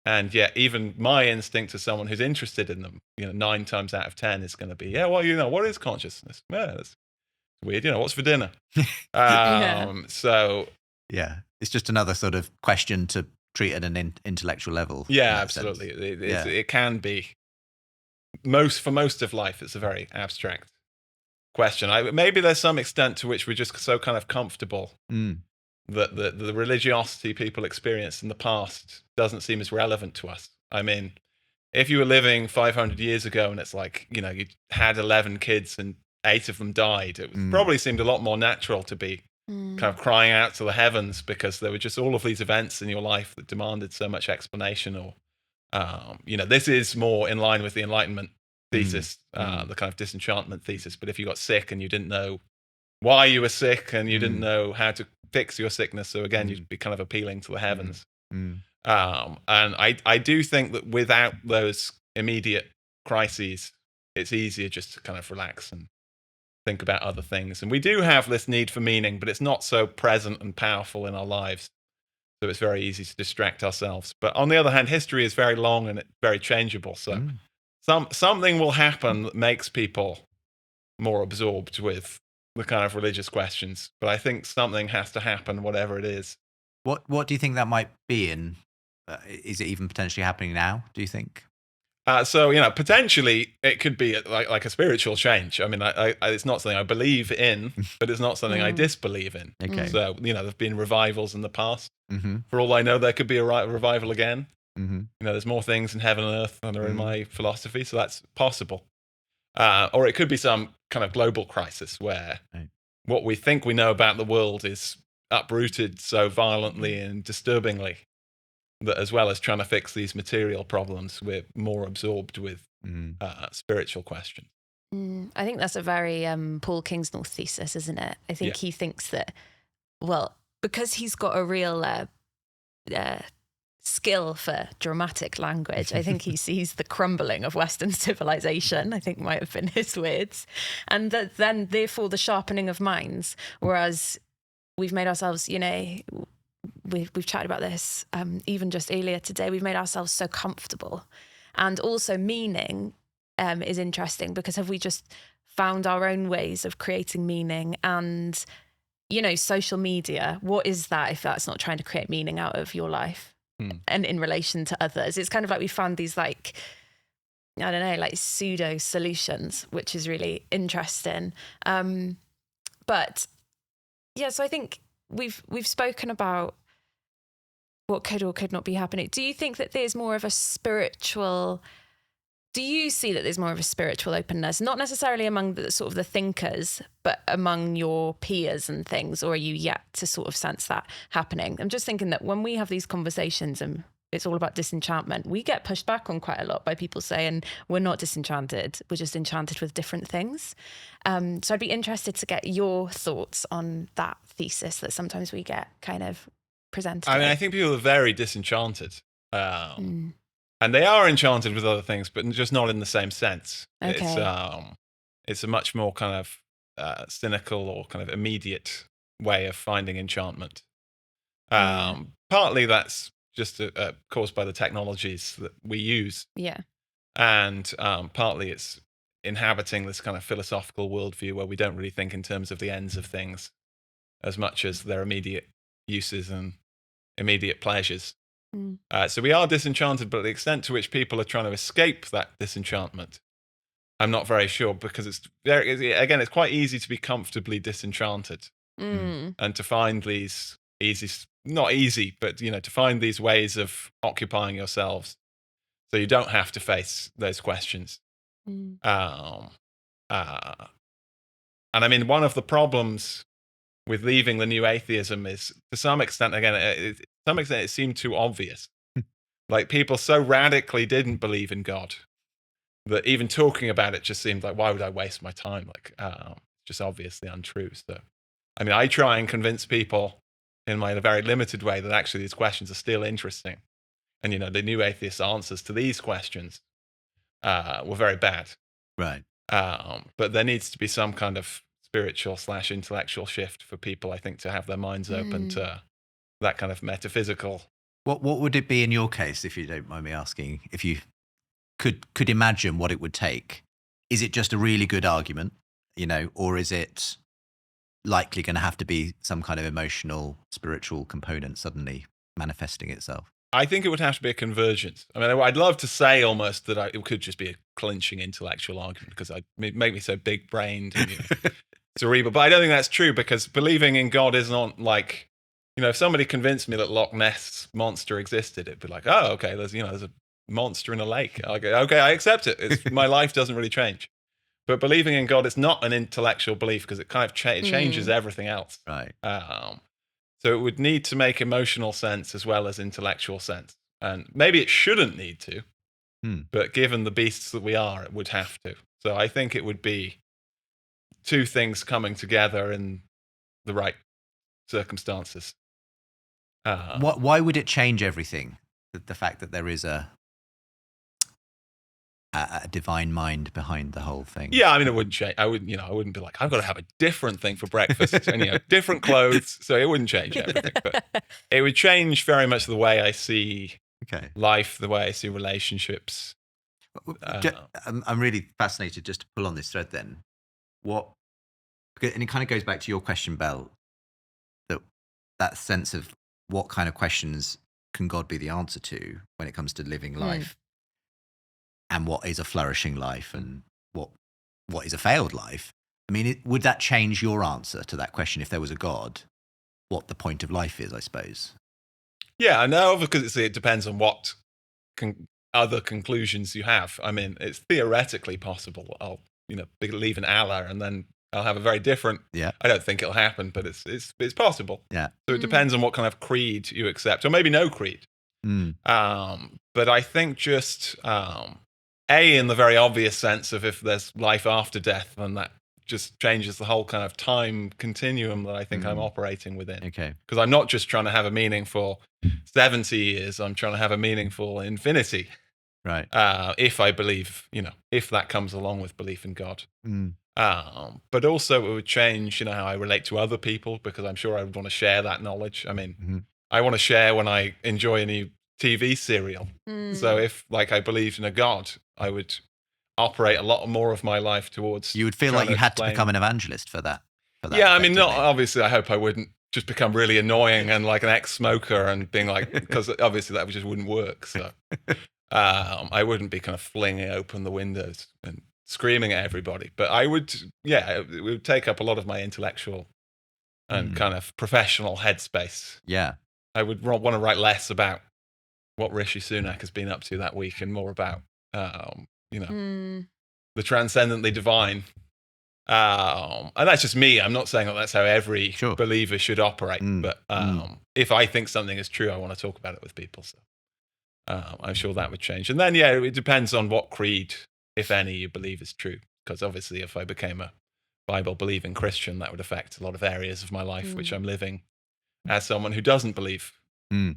And yet, even my instinct as someone who's interested in them, 9 times out of 10 is going to be, well, what is consciousness? Yeah, that's weird. What's for dinner? So yeah, it's just another sort of question to treat at an intellectual level. Yeah, absolutely. It can be. For most of life, it's a very abstract question. Maybe there's some extent to which we're just so kind of comfortable that the religiosity people experienced in the past doesn't seem as relevant to us. I mean, if you were living 500 years ago and it's like, you had 11 kids and 8 of them died, it probably seemed a lot more natural to be kind of crying out to the heavens because there were just all of these events in your life that demanded so much explanation. Or, this is more in line with the Enlightenment thesis, the kind of disenchantment thesis. But if you got sick and you didn't know why you were sick and you didn't know how to fix your sickness, so again, you'd be kind of appealing to the heavens. And I do think that without those immediate crises, it's easier just to kind of relax and think about other things. And we do have this need for meaning, but it's not so present and powerful in our lives. So it's very easy to distract ourselves. But on the other hand, history is very long and it's very changeable. So something will happen that makes people more absorbed with the kind of religious questions. But I think something has to happen, whatever it is. What do you think that might be? And is it even potentially happening now, do you think? So, potentially it could be like a spiritual change. I mean, it's not something I believe in, but it's not something I disbelieve in. Okay. So, there've been revivals in the past. For all I know, there could be a revival again. There's more things in heaven and earth than are in my philosophy, so that's possible. Or it could be some kind of global crisis where what we think we know about the world is uprooted so violently and disturbingly that, as well as trying to fix these material problems, we're more absorbed with spiritual questions. I think that's a very Paul Kingsnorth thesis, isn't it? I think he thinks that, well, because he's got a real skill for dramatic language, I think he sees the crumbling of Western civilization, I think might have been his words, and that then therefore the sharpening of minds, whereas we've made ourselves, we've chatted about this even just earlier today, we've made ourselves so comfortable. And also meaning is interesting because have we just found our own ways of creating meaning? And, social media, what is that if that's not trying to create meaning out of your life and in relation to others? It's kind of like we found these pseudo solutions, which is really interesting. But yeah, so I think we've spoken about what could or could not be happening. Do you think that there's more of a spiritual? Do you see that there's more of a spiritual openness, not necessarily among the sort of the thinkers, but among your peers and things, or are you yet to sort of sense that happening? I'm just thinking that when we have these conversations and it's all about disenchantment, we get pushed back on quite a lot by people saying we're not disenchanted, we're just enchanted with different things. So I'd be interested to get your thoughts on that thesis that sometimes we get kind of presented. I mean, I think people are very disenchanted. And they are enchanted with other things, but just not in the same sense. Okay. It's a much more kind of cynical or kind of immediate way of finding enchantment. Partly that's just caused by the technologies that we use. Yeah. And partly it's inhabiting this kind of philosophical worldview where we don't really think in terms of the ends of things as much as their immediate uses and immediate pleasures. So we are disenchanted, but the extent to which people are trying to escape that disenchantment, I'm not very sure, because it's quite easy to be comfortably disenchanted and to find these not easy, but to find these ways of occupying yourselves so you don't have to face those questions. And I mean, one of the problems with leaving the new atheism is, to some extent, it seemed too obvious. Like, people so radically didn't believe in God that even talking about it just seemed like, why would I waste my time? Like, just obviously untrue. So, I mean, I try and convince people in my very limited way that actually these questions are still interesting. And, the new atheist answers to these questions were very bad. Right. But there needs to be some kind of spiritual/intellectual shift for people, I think, to have their minds open to that kind of metaphysical. What would it be in your case, if you don't mind me asking, if you could imagine what it would take? Is it just a really good argument, or is it likely going to have to be some kind of emotional, spiritual component suddenly manifesting itself? I think it would have to be a convergence. I mean, I'd love to say almost that it could just be a clinching intellectual argument because it make me so big-brained and cerebral. But I don't think that's true, because believing in God is not like, if somebody convinced me that Loch Ness monster existed, it'd be like, oh, okay, there's a monster in a lake. Okay, I accept it. My life doesn't really change. But believing in God is not an intellectual belief, because it kind of changes everything else. Right. So it would need to make emotional sense as well as intellectual sense. And maybe it shouldn't need to, but given the beasts that we are, it would have to. So I think it would be two things coming together in the right circumstances. Why would it change everything? The fact that there is a divine mind behind the whole thing. Yeah, I mean, it wouldn't change. I wouldn't be like, I've got to have a different thing for breakfast and different clothes. So it wouldn't change everything, but it would change very much the way I see life, the way I see relationships. I'm really fascinated just to pull on this thread then. And it kind of goes back to your question, Belle, that sense of what kind of questions can God be the answer to when it comes to living life, and what is a flourishing life, and what is a failed life. I mean, would that change your answer to that question if there was a God? What the point of life is, I suppose. Yeah, I know, because it depends on what other conclusions you have. I mean, it's theoretically possible. I'll believe in Allah, and then I'll have a very different. Yeah. I don't think it'll happen, but it's possible. Yeah. So it depends on what kind of creed you accept, or maybe no creed. But I think just in the very obvious sense of if there's life after death, then that just changes the whole kind of time continuum that I think I'm operating within. Okay. Because I'm not just trying to have a meaningful 70 years, I'm trying to have a meaningful infinity. Right. If I believe, if that comes along with belief in God. But also it would change, how I relate to other people, because I'm sure I would want to share that knowledge. I mean, I want to share when I enjoy a new TV serial. So if I believed in a God, I would operate a lot more of my life towards. You would feel like you had to become an evangelist for that. Yeah, I mean, not obviously. I hope I wouldn't just become really annoying and like an ex-smoker and being like, because obviously that just wouldn't work. So I wouldn't be kind of flinging open the windows and screaming at everybody. But I would, it would take up a lot of my intellectual and kind of professional headspace. Yeah, I would want to write less about what Rishi Sunak has been up to that week and more about, the transcendently divine. And that's just me. I'm not saying that that's how every believer should operate. But if I think something is true, I want to talk about it with people. So I'm sure that would change. And then, it depends on what creed, if any, you believe is true. Because obviously, if I became a Bible-believing Christian, that would affect a lot of areas of my life, which I'm living as someone who doesn't believe in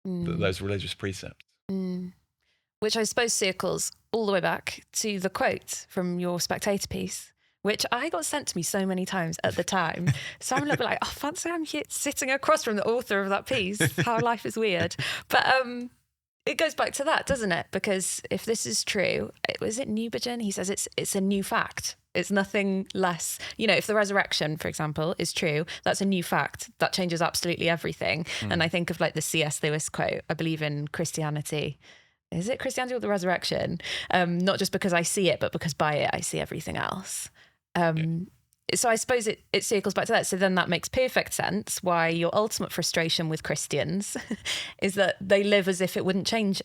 those religious precepts. Which I suppose circles all the way back to the quote from your Spectator piece, which I got sent to me so many times at the time. So I'm a little bit like, fancy I'm here sitting across from the author of that piece. How life is weird. But it goes back to that, doesn't it? Because if this is true, was it Newbigin? He says it's a new fact. It's nothing less. If the resurrection, for example, is true, that's a new fact. That changes absolutely everything. And I think of the C.S. Lewis quote, I believe in Christianity. Is it Christianity or the resurrection? Not just because I see it, but because by it I see everything else. So I suppose it circles back to that. So then that makes perfect sense why your ultimate frustration with Christians is that they live as if it wouldn't change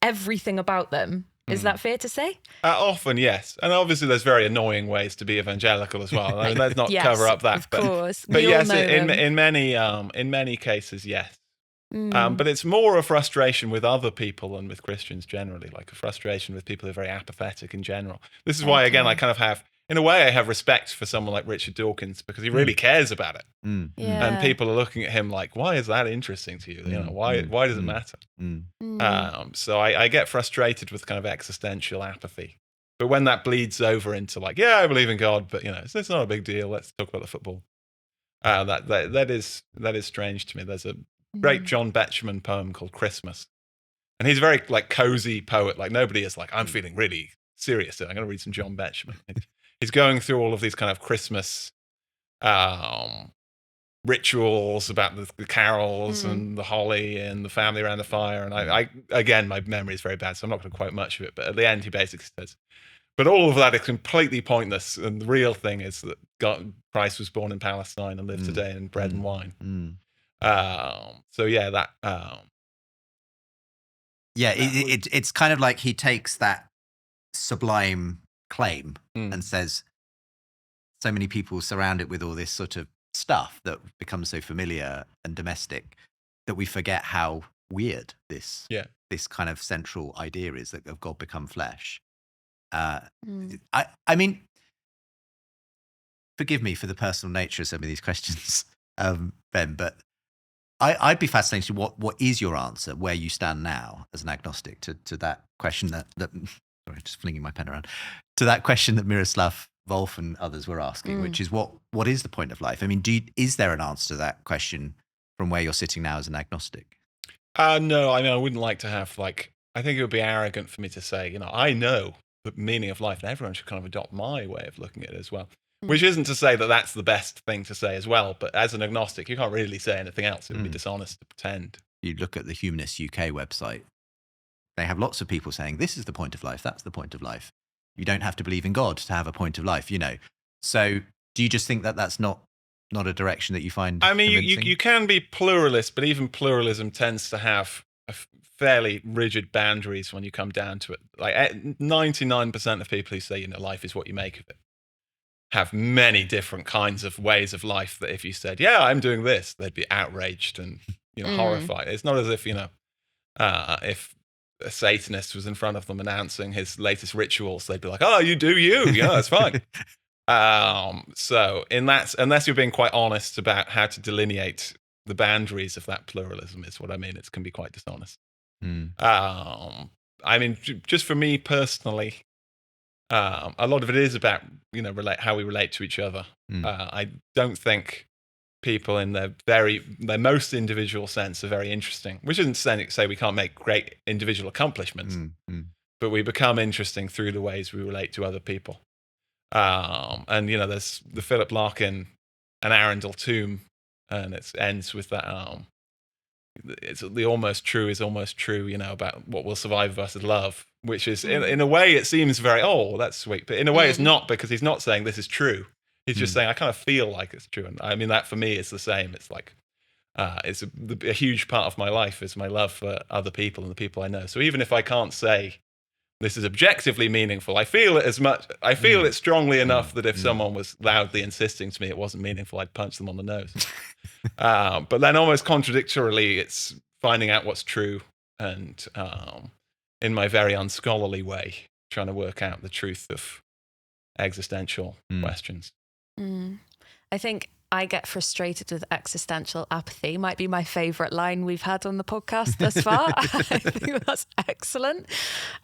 everything about them. Is that fair to say? Often, yes. And obviously there's very annoying ways to be evangelical as well. I mean, let's not cover up that. Of course. But yes, in many cases, yes. But it's more a frustration with other people than with Christians generally, like a frustration with people who are very apathetic in general. This is why, again, I kind of have, in a way, I have respect for someone like Richard Dawkins because he really cares about it. Yeah. And people are looking at him like, why is that interesting to you? Why does it matter? So I get frustrated with kind of existential apathy. But when that bleeds over into like, yeah, I believe in God, but it's not a big deal. Let's talk about the football. That is strange to me. There's a great John Betjeman poem called Christmas, and he's a very like cozy poet. Like nobody is like, I'm feeling really serious today. I'm going to read some John Betjeman. He's going through all of these kind of Christmas rituals about the carols and the holly and the family around the fire. And I again, my memory is very bad, so I'm not going to quote much of it. But at the end, he basically says, but all of that is completely pointless. And the real thing is that Christ was born in Palestine and lived today in bread and wine. So yeah, that. It's kind of like he takes that sublime claim and says, so many people surround it with all this sort of stuff that becomes so familiar and domestic that we forget how weird this kind of central idea is that of God become flesh. I mean, forgive me for the personal nature of some of these questions, Ben, but I'd be fascinated. What is your answer? Where you stand now as an agnostic to that question that sorry, just flinging my pen around, to that question that Miroslav Volf and others were asking, which is what is the point of life? I mean, is there an answer to that question from where you're sitting now as an agnostic? No, I mean, I wouldn't like to have I think it would be arrogant for me to say, I know the meaning of life, and everyone should kind of adopt my way of looking at it as well. Which isn't to say that that's the best thing to say as well, but as an agnostic, you can't really say anything else. It would be dishonest to pretend. You look at the Humanist UK website, they have lots of people saying, this is the point of life, that's the point of life. You don't have to believe in God to have a point of life, So do you just think that that's not a direction that you find convincing? You can be pluralist, but even pluralism tends to have fairly rigid boundaries when you come down to it. Like 99% of people who say, life is what you make of it, have many different kinds of ways of life that if you said, yeah, I'm doing this, they'd be outraged and horrified. It's not as if, if a Satanist was in front of them announcing his latest rituals, they'd be like, oh, you do you. Yeah, that's fine. So in that, unless you're being quite honest about how to delineate the boundaries of that pluralism is what I mean. It can be quite dishonest. I mean, just for me personally, a lot of it is about how we relate to each other. I don't think people in their most individual sense are very interesting, which isn't to say we can't make great individual accomplishments, but we become interesting through the ways we relate to other people. And there's the Philip Larkin and Arundel tomb, and it ends with that it's the almost true is almost true, about what will survive versus love, which is in a way it seems very, that's sweet, but in a way it's not, because he's not saying this is true. He's just saying I kind of feel like it's true. And I mean, that for me is the same. It's like it's a huge part of my life is my love for other people and the people I know. So even if I can't say this is objectively meaningful, I feel it it strongly enough that if someone was loudly insisting to me it wasn't meaningful, I'd punch them on the nose. But then almost contradictorily, it's finding out what's true and in my very unscholarly way, trying to work out the truth of existential questions. I think I get frustrated with existential apathy. Might be my favourite line we've had on the podcast thus far. I think that's excellent.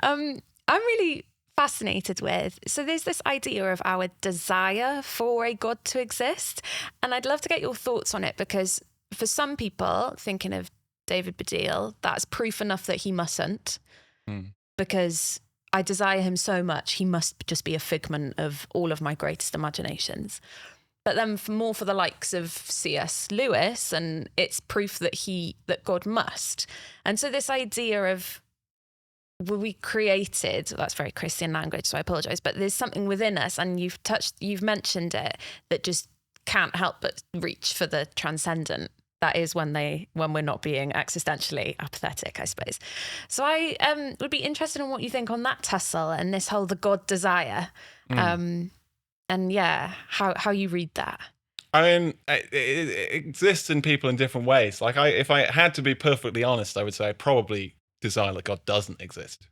I'm really fascinated with. So there's this idea of our desire for a God to exist. And I'd love to get your thoughts on it, because for some people, thinking of David Baddiel, that's proof enough that he mustn't, because I desire him so much, he must just be a figment of all of my greatest imaginations. But then for the likes of C.S. Lewis, and it's proof that God must. And so this idea of, were we created, that's very Christian language, so I apologise, but there's something within us, and you've mentioned it, that just can't help but reach for the transcendent. That is when we're not being existentially apathetic, I suppose. So I would be interested in what you think on that tussle and this whole the God desire. And yeah, how you read that. I mean, it exists in people in different ways. Like, if I had to be perfectly honest, I would say I probably desire that God doesn't exist.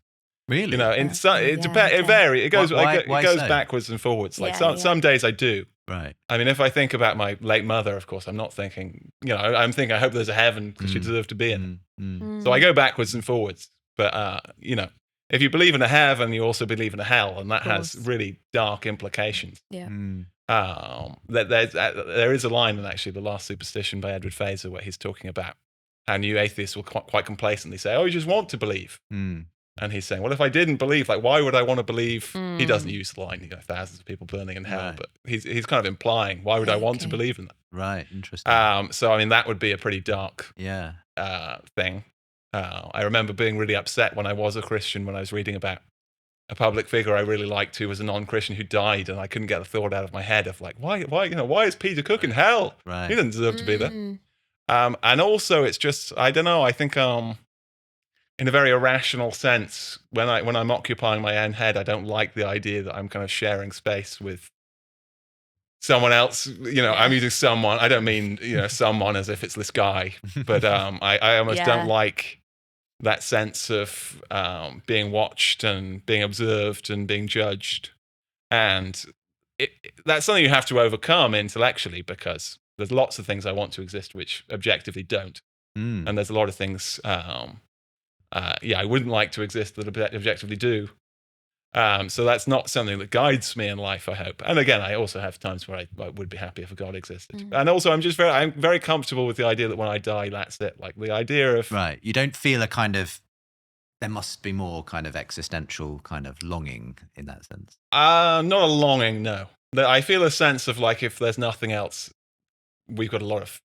Really? You know, Oh, it yeah, It okay. varies. It goes Why it goes so? backwards and forwards. Like Yeah, some days I do. Right. I mean, if I think about my late mother, of course, I'm not thinking. You know, I'm thinking I hope there's a heaven because she deserved to be in it. So I go backwards and forwards. But you know, if you believe in a heaven, you also believe in a hell, and that has really dark implications. Yeah. There is a line in actually The Last Superstition by Edward Fraser where he's talking about how new atheists will quite complacently say, "Oh, you just want to believe." And he's saying, well, if I didn't believe, like, why would I want to believe? He doesn't use the line, you know, thousands of people burning in hell, Right. but he's kind of implying, why would I want to believe in that? Right. Interesting. So, I mean, that would be a pretty dark Yeah. thing. I remember being really upset when I was a Christian, when I was reading about a public figure I really liked who was a non-Christian who died, and I couldn't get the thought out of my head of like, why, why is Peter Cook in hell? Right. He doesn't deserve to be there. And also, it's just, I don't know, I think in a very irrational sense, when I'm occupying my own head, I don't like the idea that I'm kind of sharing space with someone else. You know, I'm using someone. I don't mean, you know, someone as if it's this guy, but I almost don't like that sense of being watched and being observed and being judged. And that's something you have to overcome intellectually, because there's lots of things I want to exist which objectively don't. And there's a lot of things I wouldn't like to exist that objectively do. So that's not something that guides me in life, I hope. And again, I also have times where I would be happy if a God existed. And also, I'm very comfortable with the idea that when I die, that's it. Like the idea of right. You don't feel a kind of, there must be more kind of existential kind of longing in that sense. not a longing, no. I feel a sense of like, if there's nothing else, we've got a lot of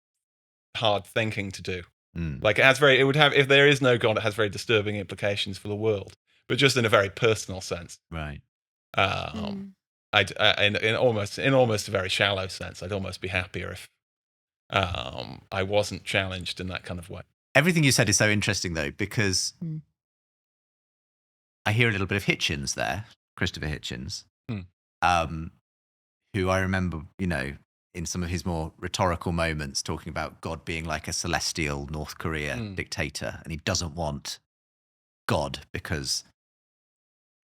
hard thinking to do. Like if there is no God, it has very disturbing implications for the world, but just in a very personal sense. Right. In almost a very shallow sense, I'd almost be happier if I wasn't challenged in that kind of way. Everything you said is so interesting, though, because I hear a little bit of Hitchens there, Christopher Hitchens, who I remember, you know, in some of his more rhetorical moments, talking about God being like a celestial North Korea dictator, and he doesn't want God because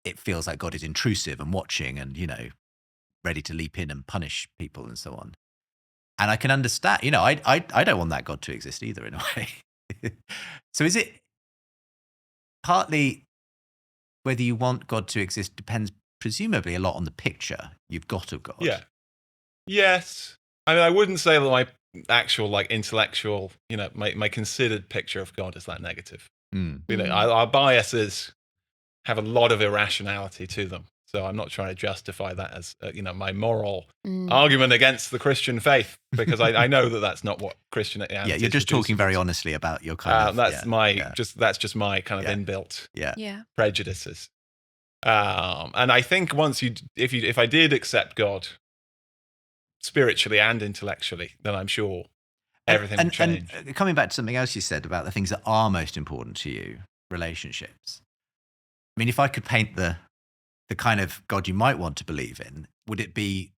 it feels like God is intrusive and watching and, you know, ready to leap in and punish people and so on. And I can understand, you know, I don't want that God to exist either, in a way. So is it partly whether you want God to exist depends presumably a lot on the picture you've got of God? Yeah. Yes. I mean, I wouldn't say that my actual, like, intellectual, you know, my considered picture of God is that negative. You know, our biases have a lot of irrationality to them. So I'm not trying to justify that as, you know, my moral argument against the Christian faith, because I know that that's not what Christianity is. Yeah, you're just talking very honestly about your kind of... That's just my kind of inbuilt prejudices. And I think if I did accept God spiritually and intellectually, then I'm sure everything would change. And coming back to something else you said about the things that are most important to you, relationships. I mean, if I could paint the kind of God you might want to believe in, would it be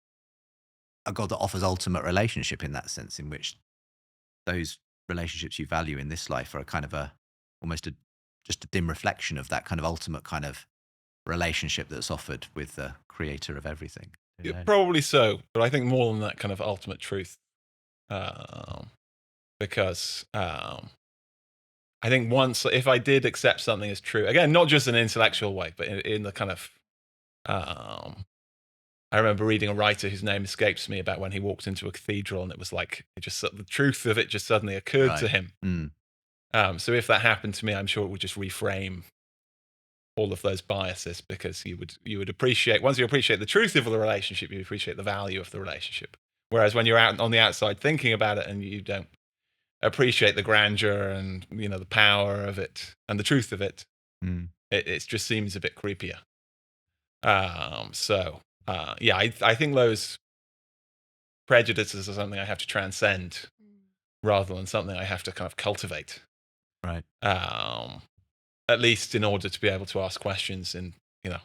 a God that offers ultimate relationship in that sense, in which those relationships you value in this life are kind of just a dim reflection of that kind of ultimate kind of relationship that's offered with the creator of everything? Probably so, but I think more than that kind of ultimate truth, because I think if I did accept something as true, again, not just in an intellectual way, but in the kind of, I remember reading a writer whose name escapes me about when he walked into a cathedral, and it was like the truth of it just suddenly occurred to him. So if that happened to me, I'm sure it would just reframe all of those biases, because you would appreciate, once you appreciate the truth of the relationship, you appreciate the value of the relationship. Whereas when you're out on the outside thinking about it and you don't appreciate the grandeur and, you know, the power of it and the truth of it, it just seems a bit creepier. I think those prejudices are something I have to transcend rather than something I have to kind of cultivate. Right. At least in order to be able to ask questions in, you know,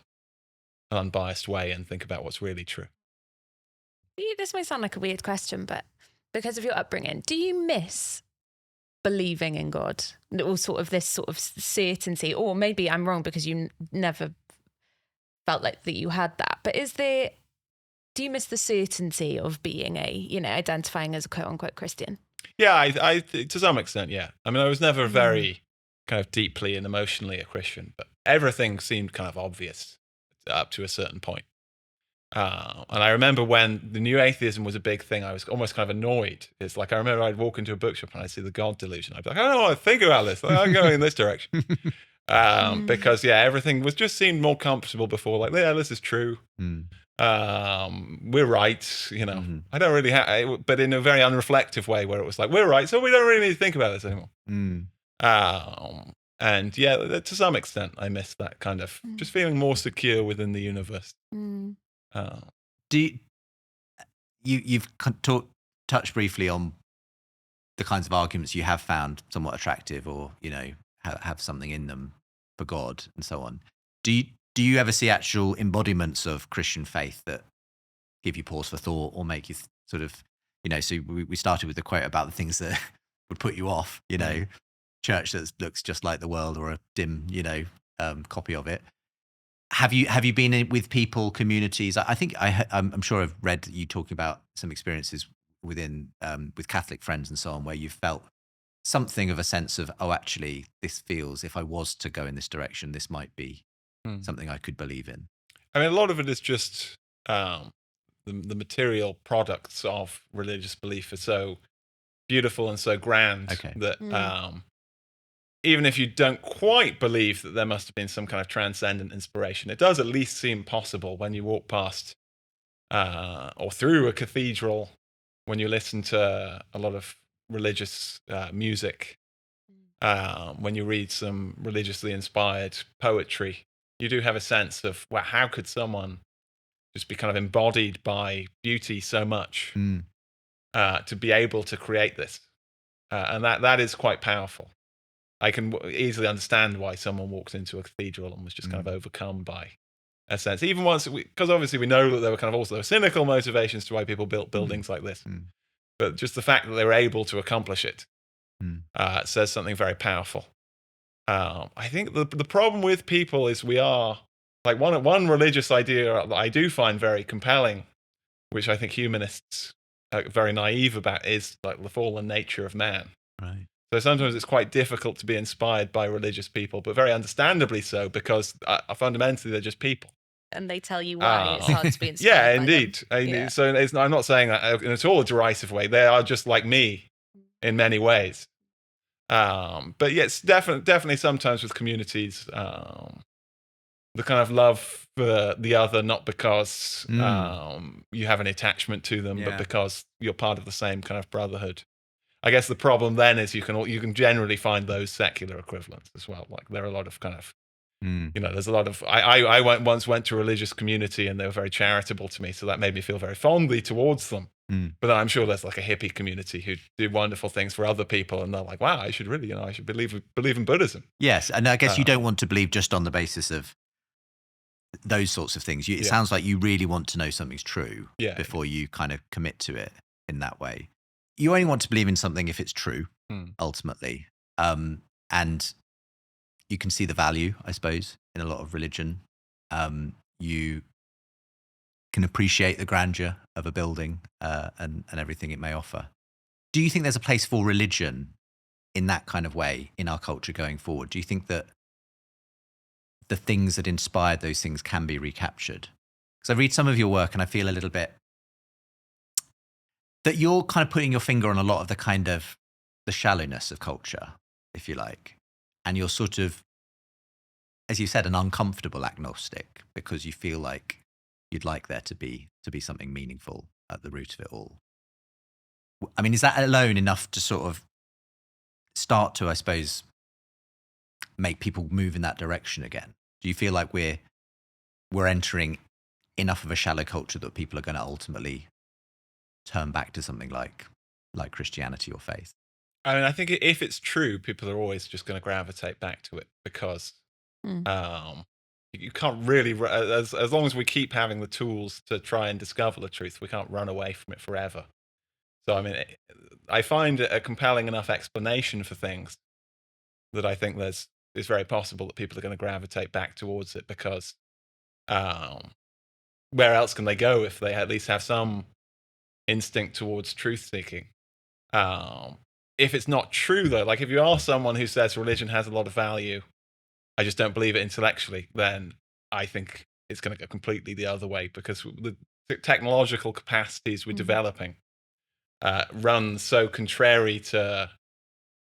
an unbiased way and think about what's really true. This may sound like a weird question, but because of your upbringing, do you miss believing in God, or sort of this sort of certainty? Or maybe I'm wrong because you never felt like that you had that. But do you miss the certainty of being identifying as a quote unquote Christian? Yeah, I to some extent, yeah. I mean, I was never very kind of deeply and emotionally a Christian, but everything seemed kind of obvious up to a certain point. And I remember when the new atheism was a big thing, I was almost kind of annoyed. It's like I remember I'd walk into a bookshop and I'd see the God delusion. I'd be like, I don't know what to think about this. I'm going in this direction. Because, everything just seemed more comfortable before. Like, yeah, this is true. We're right. I don't really have, but in a very unreflective way where it was like, we're right, so we don't really need to think about this anymore. And yeah, to some extent, I miss that kind of just feeling more secure within the universe. You've touched briefly on the kinds of arguments you have found somewhat attractive, or have something in them for God and so on. Do you ever see actual embodiments of Christian faith that give you pause for thought or make you sort of, so we started with the quote about the things that would put you off, church that looks just like the world, or a dim, copy of it. Have you been with people, communities? I think I'm sure I've read you talking about some experiences within with Catholic friends and so on, where you felt something of a sense of, oh, actually, this feels, if I was to go in this direction, this might be something I could believe in. I mean, a lot of it is just the material products of religious belief are so beautiful and so grand that even if you don't quite believe that there must have been some kind of transcendent inspiration, it does at least seem possible when you walk past or through a cathedral, when you listen to a lot of religious music, when you read some religiously inspired poetry. You do have a sense of, well, how could someone just be kind of embodied by beauty so much to be able to create this? And that is quite powerful. I can easily understand why someone walks into a cathedral and was just kind of overcome by a sense. Even once, because obviously we know that there were kind of also cynical motivations to why people built buildings like this. But just the fact that they were able to accomplish it says something very powerful. I think the problem with people is we are, like one religious idea that I do find very compelling, which I think humanists are very naive about, is like the fallen nature of man. Right. So sometimes it's quite difficult to be inspired by religious people, but very understandably so, because fundamentally they're just people. And they tell you why it's hard to be inspired. Yeah, indeed. So I'm not saying that in at all a derisive way. They are just like me in many ways. But yes, definitely sometimes with communities, the kind of love for the other, not because you have an attachment to them, but because you're part of the same kind of brotherhood. I guess the problem then is you can generally find those secular equivalents as well. Like there are a lot of kind of, there's a lot of, I once went to a religious community and they were very charitable to me. So that made me feel very fondly towards them. But I'm sure there's like a hippie community who do wonderful things for other people. And they're like, wow, I should really, I should believe in Buddhism. Yes. And I guess you don't want to believe just on the basis of those sorts of things. It sounds like you really want to know something's true before you kind of commit to it in that way. You only want to believe in something if it's true, ultimately. And you can see the value, I suppose, in a lot of religion. You can appreciate the grandeur of a building and everything it may offer. Do you think there's a place for religion in that kind of way in our culture going forward? Do you think that the things that inspired those things can be recaptured? Because I read some of your work and I feel a little bit that you're kind of putting your finger on a lot of the kind of the shallowness of culture, if you like. And you're sort of, as you said, an uncomfortable agnostic because you feel like you'd like there to be something meaningful at the root of it all. I mean, is that alone enough to sort of start to, I suppose, make people move in that direction again? Do you feel like we're entering enough of a shallow culture that people are going to ultimately turn back to something like Christianity or faith? I mean, I think if it's true, people are always just going to gravitate back to it because, you can't really, as long as we keep having the tools to try and discover the truth, we can't run away from it forever. So, I mean, I find it a compelling enough explanation for things that I think it's very possible that people are going to gravitate back towards it, because where else can they go if they at least have some instinct towards truth seeking? If it's not true, though, like if you are someone who says religion has a lot of value, I just don't believe it intellectually, then I think it's going to go completely the other way, because the technological capacities we're developing run so contrary to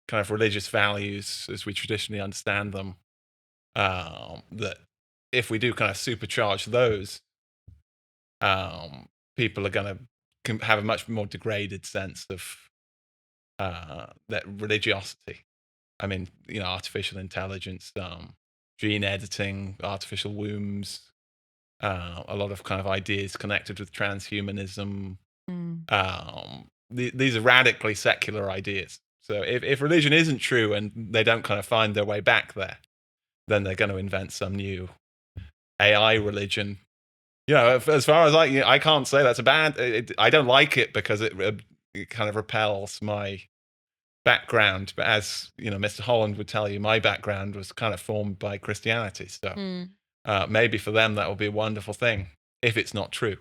kind of religious values as we traditionally understand them, that if we do kind of supercharge those, people are going to have a much more degraded sense of that religiosity. I mean, artificial intelligence, gene editing, artificial wombs, a lot of kind of ideas connected with transhumanism. These are radically secular ideas. So if religion isn't true and they don't kind of find their way back there, then they're going to invent some new AI religion. As far as I can't say that's a bad. I don't like it because it kind of repels my background. But as Mr. Holland would tell you, my background was kind of formed by Christianity. So maybe for them that will be a wonderful thing if it's not true.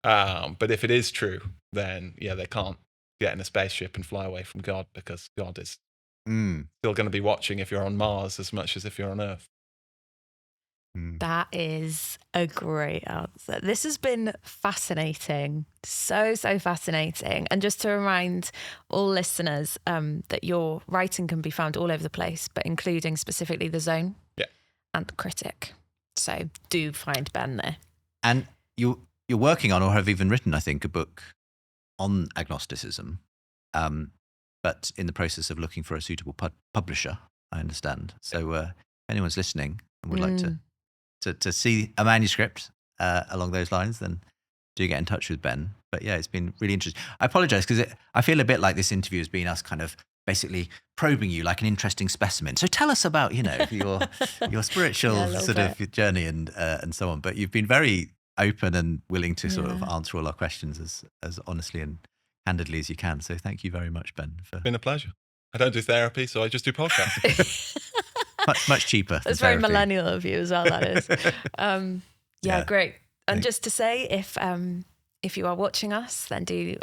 But if it is true, then they can't get in a spaceship and fly away from God, because God is still going to be watching if you're on Mars as much as if you're on Earth. That is a great answer. This has been fascinating. So fascinating. And just to remind all listeners that your writing can be found all over the place, but including specifically The Zone and The Critic. So do find Ben there. And you're working on, or have even written, I think, a book on agnosticism, but in the process of looking for a suitable publisher, I understand. So if anyone's listening and would like to see a manuscript along those lines, then do get in touch with Ben. But yeah, it's been really interesting. I apologize because I feel a bit like this interview has been us kind of basically probing you like an interesting specimen. So tell us about, your spiritual of journey and so on. But you've been very open and willing to sort of answer all our questions as honestly and candidly as you can. So thank you very much, Ben. It's been a pleasure. I don't do therapy, so I just do podcasts. much cheaper. That's very millennial of you as well, that is. Great. And just to say, if you are watching us, then do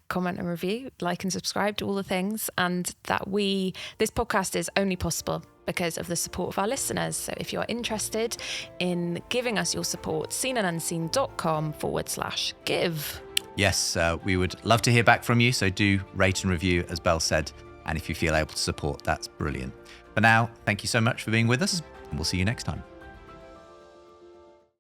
comment and review, like and subscribe to all the things. And this podcast is only possible because of the support of our listeners. So if you are interested in giving us your support, seenandunseen.com/give. Yes, we would love to hear back from you. So do rate and review, as Belle said. And if you feel able to support, that's brilliant. For now, thank you so much for being with us, and we'll see you next time.